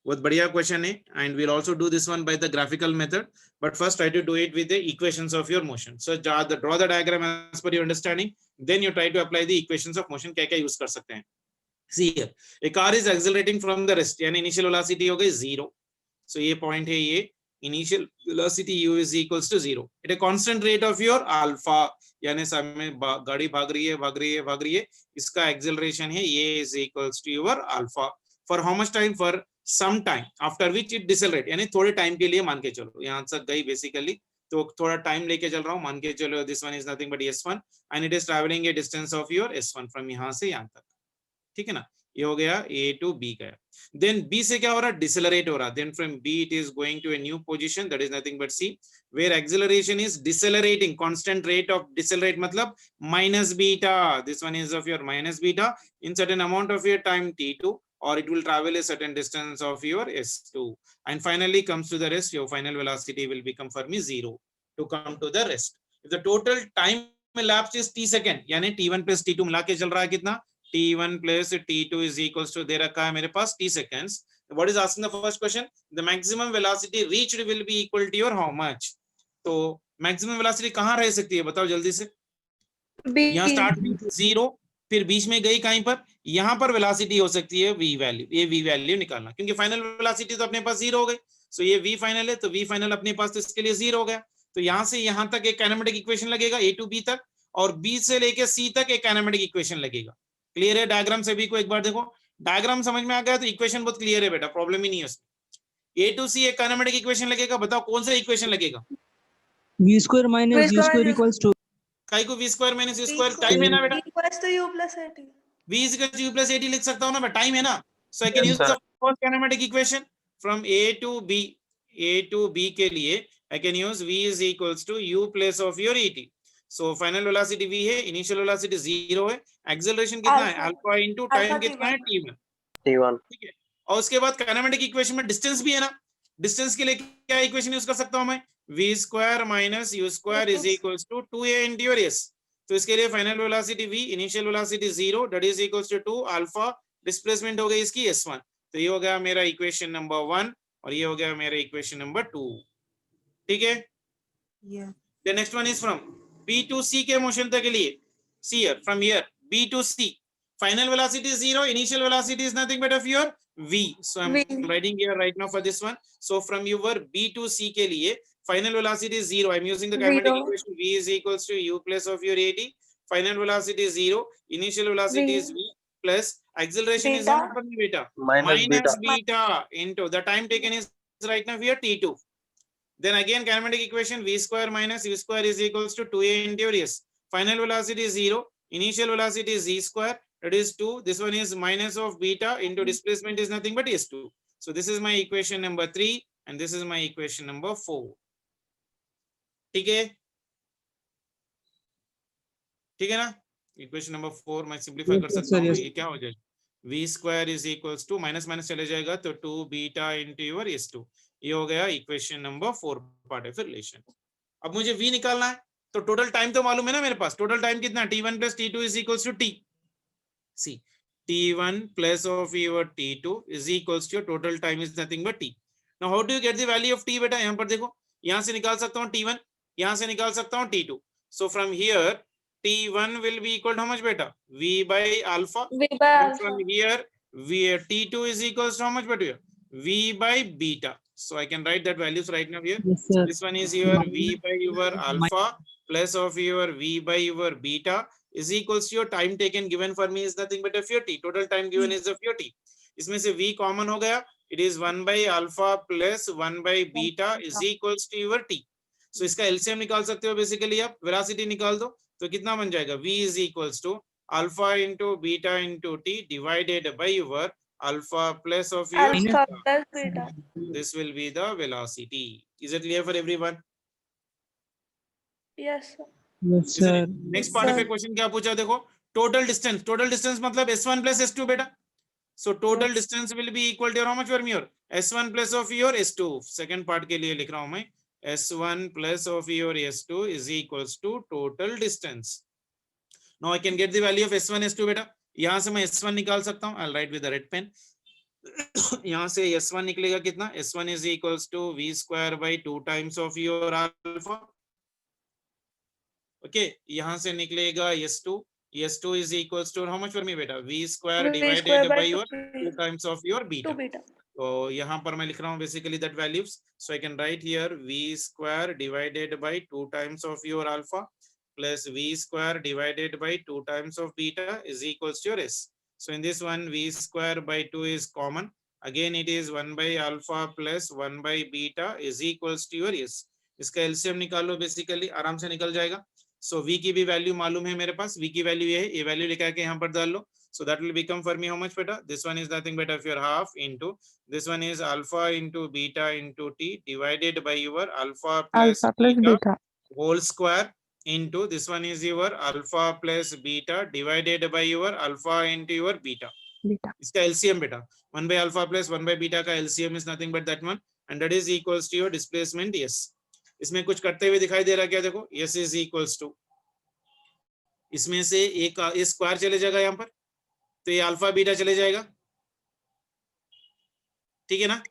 S1: बहुत बढ़िया question है, and we'll also do this one by the graphical method, but first try to do it with the equations of your motion. So draw the diagram as per your understanding, then you try to apply the equations of motion. क्या क्या use कर सकते हैं? See here, a car is accelerating from the rest, यानी initial velocity हो गई 0. सो ये point है, ये initial velocity u is equals to 0 at a constant rate of your alpha, यानी सामने गाड़ी भाग रही है, इसका एक्सेलरेशन है ये is equals to your alpha for how much time? For some time after which it decelerate, यानी थोड़े टाइम के लिए मान के चलो, यहाँ तक गई बेसिकली, तो थोड़ा टाइम लेके चल रहा हूँ, मान के चलो this one is nothing but s1 and it is traveling a distance of your s1 from यहाँ से यहाँ तक, ठीक है ना? ये हो गया A to B गया. देन B से क्या हो रहा है? डिसेलरेट हो रहा है. Then from B it is going to a new position, that is nothing but C, where acceleration is decelerating, constant rate of decelerate मतलब minus beta. This one is of your minus beta in certain amount of your time t2, or it will travel a certain distance of your s2, and finally comes to the rest. Your final velocity will become for me 0 to come to the rest. If the total time elapsed is t second, यानी t1 plus t2 मिला के चल रहा है कितना? t1 plus t2 is equals to, दे रखा है मेरे पास t seconds. What is asking the first question? The maximum velocity reached will be equal to your how much? तो maximum velocity कहाँ रह सकती है बताओ जल्दी से? यहाँ स्टार्ट 0, फिर बीच में गई कहीं पर, यहाँ पर वेलोसिटी हो सकती है v वैल्यू. ये v वैल्यू निकालना, क्योंकि फाइनल वेलोसिटी तो अपने पास 0 हो गई. सो ये v फाइनल है, तो v फाइनल अपने पास, तो इसके लिए 0 हो गया. तो यहाँ से यहाँ तक एक काइनेमेटिक इक्वेशन लगेगा a to b तक, और b से लेके c तक एक काइनेमेटिक इक्वेशन लगेगा. क्लियर है? डायग्राम से भी को एक बार देखो, डायग्राम समझ में आ गया तो इक्वेशन बहुत क्लियर है बेटा, प्रॉब्लम ही नहीं है उसमें. A to C एक काइनेमेटिक इक्वेशन लगेगा, बताओ कौन सा इक्वेशन लगेगा?
S4: v square minus u square equals to,
S1: काय को v square minus u square, time है ना बेटा?
S3: equals to u plus at.
S1: v is equal to u plus at लिख सकता हूं ना बेटा, टाइम है ना? So I can
S2: Yes,
S1: use
S2: sir.
S1: The first kinematic equation from A to B के लिए I can use v is equals to u plus of your et. So final velocity v है, initial velocity 0 है, acceleration कितना है? Alpha into time कितना है? t1.
S2: t1.
S1: ठीक है, और उसके बाद काइनेमेटिक इक्वेशन में डिस्टेंस भी है ना, डिस्टेंस के लिए क्या इक्वेशन यूज कर सकता हूं मैं? v square minus u square is equals to 2a into your s. तो इसके लिए final velocity v, initial velocity 0, that is equals to 2 alpha, displacement हो गई इसकी s1. तो ये हो गया मेरा इक्वेशन नंबर 1, और ये हो गया मेरा इक्वेशन नंबर 2. ठीक है? The next one is from B to C के मोशन तक के लिए, see here, from here B to C, final velocity is 0, initial velocity is nothing but of your v. So I'm writing here right now for this one. So from your B to C के लिए final velocity is 0. I'm using the kinematic equation v is equals to u plus of your at. Final velocity is 0, initial velocity is v, plus acceleration is
S3: Beta.
S1: how much per beta?
S2: Minus beta.
S1: beta into the time taken is right now here T2. Then again kinematic equation v square minus u square is equals to 2a into your s. Final velocity is 0. Initial velocity is z square. That is 2. This one is minus of beta into displacement is nothing but s2. So this is my equation number 3 and this is my equation number 4. ठीक है? ठीक है ना? Equation number 4 मैं simplify कर सकता हूँ. ये क्या हो जाएगा? v square is equals to minus minus चले जाएगा तो 2 beta into your s2. ये हो गया equation number 4 part of relation. अब मुझे v निकालना है तो टोटल टाइम तो मालूम है ना मेरे पास. टोटल टाइम कितना? t1 plus t2 is equals to t. See, t1 plus of your t2 is equals to your total time is nothing but t. Now how do you get the value of t बेटा? यहाँ पर देखो, यहाँ से निकाल सकता हूँ t1, यहाँ से निकाल सकता हूँ t2. So from here t1 will be equal to how much beta? v by alpha.
S3: V by
S1: And
S3: alpha.
S1: from here t2 is equals to how much beta? v by beta. So I can write that values right now here.
S4: Yes, sir.
S1: This one is your v by your alpha plus of your v by your beta is equals to your time taken given for me is nothing but a few t. Total time given is a few t. इसमें से v common हो गया. It is 1 by alpha plus 1 by beta is equals to your t. So इसका LCM निकाल सकते हो basically आप. Velocity निकाल दो तो कितना बन जाएगा? v is equals to alpha into beta into t divided by your alpha plus of your
S3: Alpha plus beta.
S1: this will be the velocity. Is it clear for everyone?
S3: Yes, sir.
S4: Yes, sir.
S1: Next part of a question क्या पूछा देखो? Total distance. Total distance मतलब s1 plus s2 बेटा. So total distance will be equal to how much for me your s1 plus of your s2. Second part के लिए लिख रहा हूँ मैं. s1 plus of your s2 is equals to total distance. Now I can get the value of s1 s2 बेटा. यहाँ से मैं s1 निकाल सकता हूँ. I'll write with the red pen. यहाँ से s1 निकलेगा कितना? s1 is equals to v square by 2 times of your alpha. Okay, यहाँ से निकलेगा s2. s2 is equals to how much for me बेटा? v square
S3: V
S1: divided
S3: square
S1: by
S3: by
S1: your
S3: 2
S1: 2 times of your beta.
S3: 2 beta.
S1: तो यहाँ पर मैं लिख रहा हूँ basically that values. So I can write here v square divided by 2 times of your alpha plus v square divided by 2 times of beta is equals to your s. So in this one v square by 2 is common. Again it is 1 by alpha plus 1 by beta is equals to your s. इसका LCM निकालो basically आराम से निकल जाएगा. So v की भी value मालूम है मेरे पास. v की वैल्यू ये है. ये वैल्यू लेकर के यहाँ पर डाल लो. So that will become for me how much beta? This one is nothing but of your half into this one is alpha into beta into t divided by your alpha plus beta whole square into this one is your alpha plus beta divided by your alpha into your beta. इसका LCM बेटा 1 by alpha plus 1 by beta का LCM is nothing but that one and that is equals to your displacement s. इसमें कुछ करते हुए दिखाई दे रहा क्या? देखो s is equals to इसमें से एक स्क्वायर चले जाएगा यहाँ पर तो ये अल्फा बीटा चले जाएगा. ठीक है ना?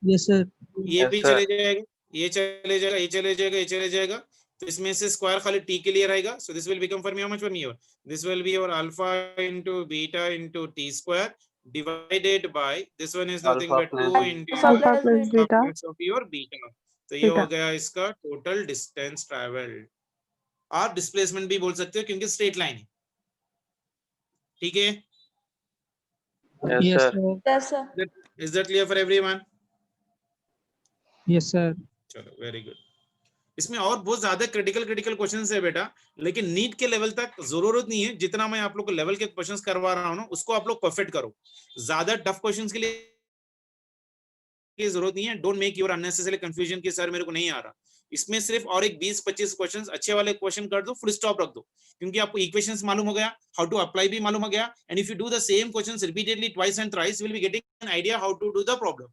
S4: Yes, sir.
S1: ये
S2: Yes,
S1: भी
S2: sir.
S1: चले जाएगा, ये चले जाएगा, ये चले जाएगा, ये चले जाएगा. तो इसमें से स्क्वायर खाली t के लिए रहेगा. So this will become for me how much for me here? This will be your alpha into beta into t square divided by this one is nothing
S2: Alpha
S1: but 2
S2: plus
S1: into
S3: Alpha plus
S1: beta of your beta. तो ये हो गया इसका total distance travelled. आप displacement भी बोल सकते हो क्योंकि स्ट्रेट लाइन है. ठीक है?
S2: Yes,
S4: Yes,
S2: sir.
S4: sir.
S3: Yes, sir.
S1: Is that clear for everyone?
S4: Yes, sir.
S1: चलो वेरी गुड. इसमें और बहुत ज्यादा क्रिटिकल क्वेश्चंस है बेटा, लेकिन नीट के लेवल तक जरूरत नहीं है. जितना मैं आप लोग को लेवल के क्वेश्चंस करवा रहा हूं ना उसको आप लोग परफेक्ट करो. ज्यादा टफ क्वेश्चंस के लिए की जरूरत नहीं है. Don't make your unnecessary confusion कि सर मेरे को नहीं आ रहा. इसमें सिर्फ और एक 20-25 क्वेश्चंस अच्छे वाले क्वेश्चन कर दो, फुल स्टॉप रख दो, क्योंकि आपको इक्वेशंस मालूम हो गया, हाउ टू अप्लाई भी मालूम हो गया. And if you do the same questions repeatedly twice and thrice will be getting an idea how to do the problem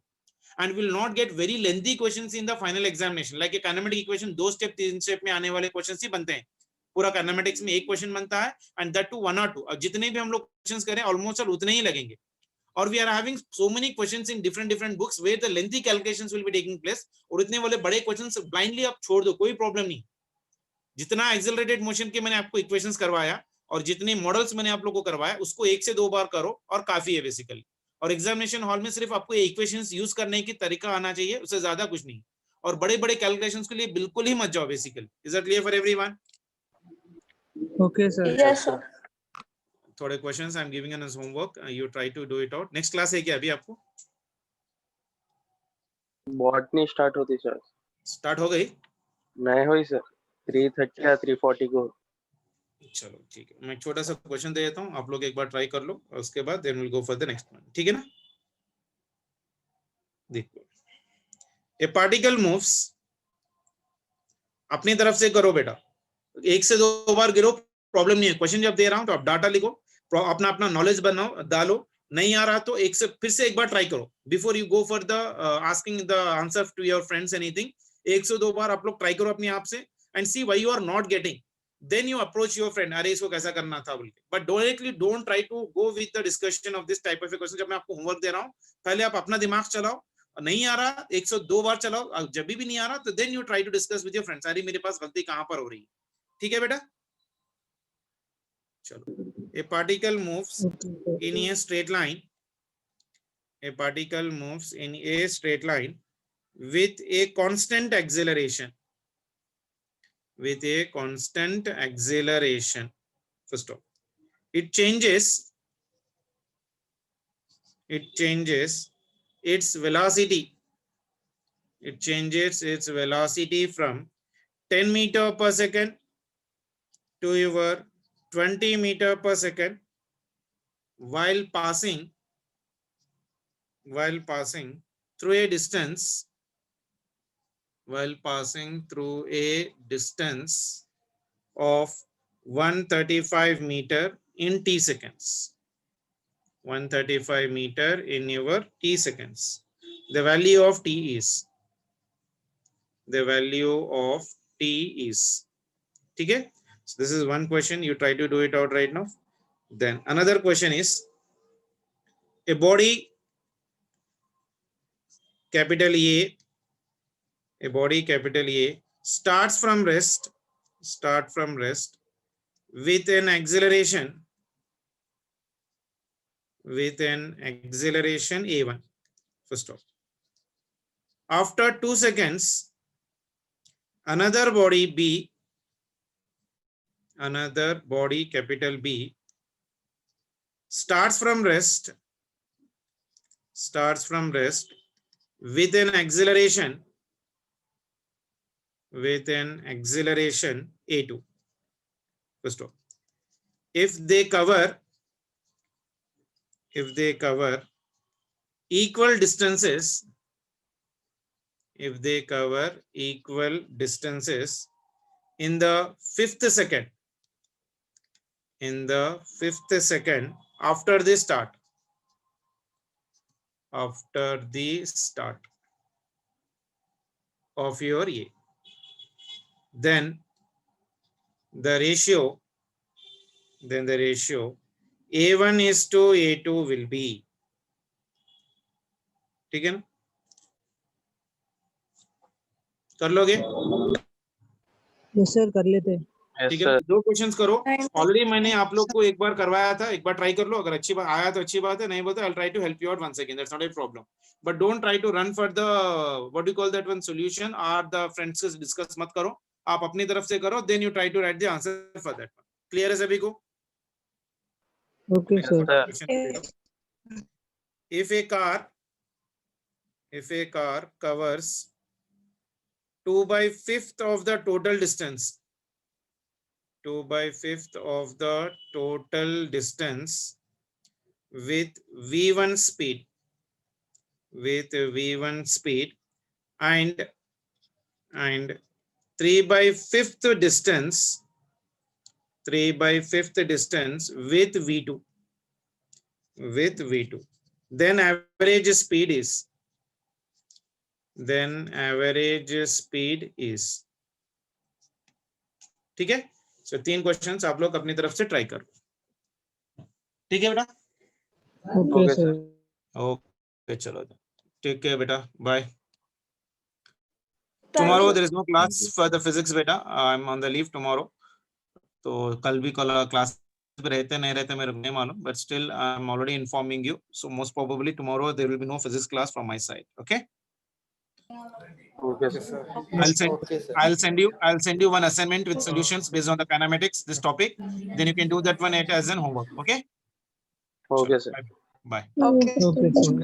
S1: and will not get very lengthy questions in the final examination. like a kinematic equation 2 step 3 step में आने वाले questions ही बनते हैं. पूरा kinematics में एक question बनता है and that too 1 or 2. अब जितने भी हम लोग क्वेश्चंस करें ऑलमोस्ट उतने ही लगेंगे. और we are having so many questions in different books where the lengthy calculations will be taking place. और इतने वाले बड़े क्वेश्चंस blindly आप छोड़ दो, कोई प्रॉब्लम नहीं. जितना एक्सेलरेटेड मोशन के मैंने आपको इक्वेशंस करवाया और जितने मॉडल्स मैंने आप लोगों को करवाया उसको 1 से 2 बार करो और काफी है बेसिकली. और एग्जामिनेशन हॉल में सिर्फ आपको इक्वेशंस यूज करने की तरीका आना चाहिए, उससे ज्यादा कुछ नहीं. और बड़े बड़े कैलकुलेशंस के लिए बिल्कुल ही मत जाओ basically. Is that clear for everyone?
S4: Okay, sir.
S3: Yes, sir.
S1: थोड़े questions I am giving an as homework, you try to do it out. Next class है क्या अभी आपको?
S2: बॉटनी स्टार्ट होती सर.
S1: स्टार्ट हो गई?
S2: नहीं हुई सर. 3:30 या 3:40 को.
S1: चलो ठीक है, मैं छोटा सा क्वेश्चन दे देता हूँ, आप लोग एक बार ट्राई कर लो और उसके बाद then will go for the next one. ठीक है ना? देखो, ए पार्टिकल मूव्स, अपनी तरफ से करो बेटा, 1 से 2 बार गिरो, प्रॉब्लम नहीं है. क्वेश्चन जब दे रहा हूं तो आप डाटा लिखो, अपना अपना नॉलेज बनाओ, डालो. नहीं आ रहा तो फिर से एक बार ट्राई करो before you go for the asking the answer to your friends anything. 1 से 2 बार आप लोग ट्राई करो अपने आप से and see why you are not getting. Then you approach your friend, अरे इसको कैसा करना था बोल के. But directly don't try to go with the discussion of this type of question. जब मैं आपको होमवर्क दे रहा हूं, पहले आप अपना दिमाग चलाओ. नहीं आ रहा 102 बार चलाओ, जब भी नहीं आ रहा तो then you try to discuss with your friends, अरे मेरे पास गलती कहां पर हो रही है. ठीक है बेटा? चलो, ए particle moves in a straight line, a particle moves in a straight line with a constant acceleration, with a constant acceleration. First of all, it changes its velocity. It changes its velocity from 10 meter per second to your 20 meter per second while passing through a distance of 135 meter in t seconds. 135 meter in your t seconds. The value of t is ठीक है? So this is one question, you try to do it out right now. Then another question is, a body capital A, starts from rest with an acceleration a1. First off, after 2 seconds, another body capital B starts from rest with an acceleration a2. First of all, if they cover equal distances, in the 5th second after the start of your A, then the ratio A1 is to A2 will be. ठीक है ना? कर लोगे?
S4: Yes sir, कर लेते हैं.
S2: Yes,
S1: ठीक है,
S2: sir.
S1: 2 क्वेश्चंस करो.
S3: Fine.
S1: ऑलरेडी मैंने आप लोग को एक बार करवाया था, एक बार ट्राई कर लो. अगर अच्छी बात आया तो अच्छी बात है, नहीं बोलते I will try to help you out once again, that's not a problem. But don't try to run for the what you call that one solution और द फ्रेंड्स से डिस्कस मत करो. आप अपनी तरफ से करो, then you try to write the answer for that one. Clear है सभी को?
S4: Okay sir.
S1: If a car covers 2/5 of the total distance, 2/5 of the total distance with v1 speed, and 3/5 distance with v2, then average speed is. ठीक है? सो 3 questions आप लोग अपनी तरफ से ट्राई करो. ठीक है बेटा?
S4: Okay
S2: Okay,
S4: sir.
S1: ओके, चलो टेक केयर बेटा, bye. Tomorrow there is no class for the physics beta. I'm on the leave tomorrow. तो कल भी क्लास पे रहते नहीं रहते मेरे को नहीं मालूम, but still I'm already informing you. So most probably tomorrow there will be no physics class from my side. Okay?
S2: Okay, sir.
S1: I'll send you one assignment with solutions based on the kinematics, this topic. Then you can do that one as an homework. Okay?
S2: Okay, sir.
S1: Bye.
S6: Okay.
S4: Okay, sir.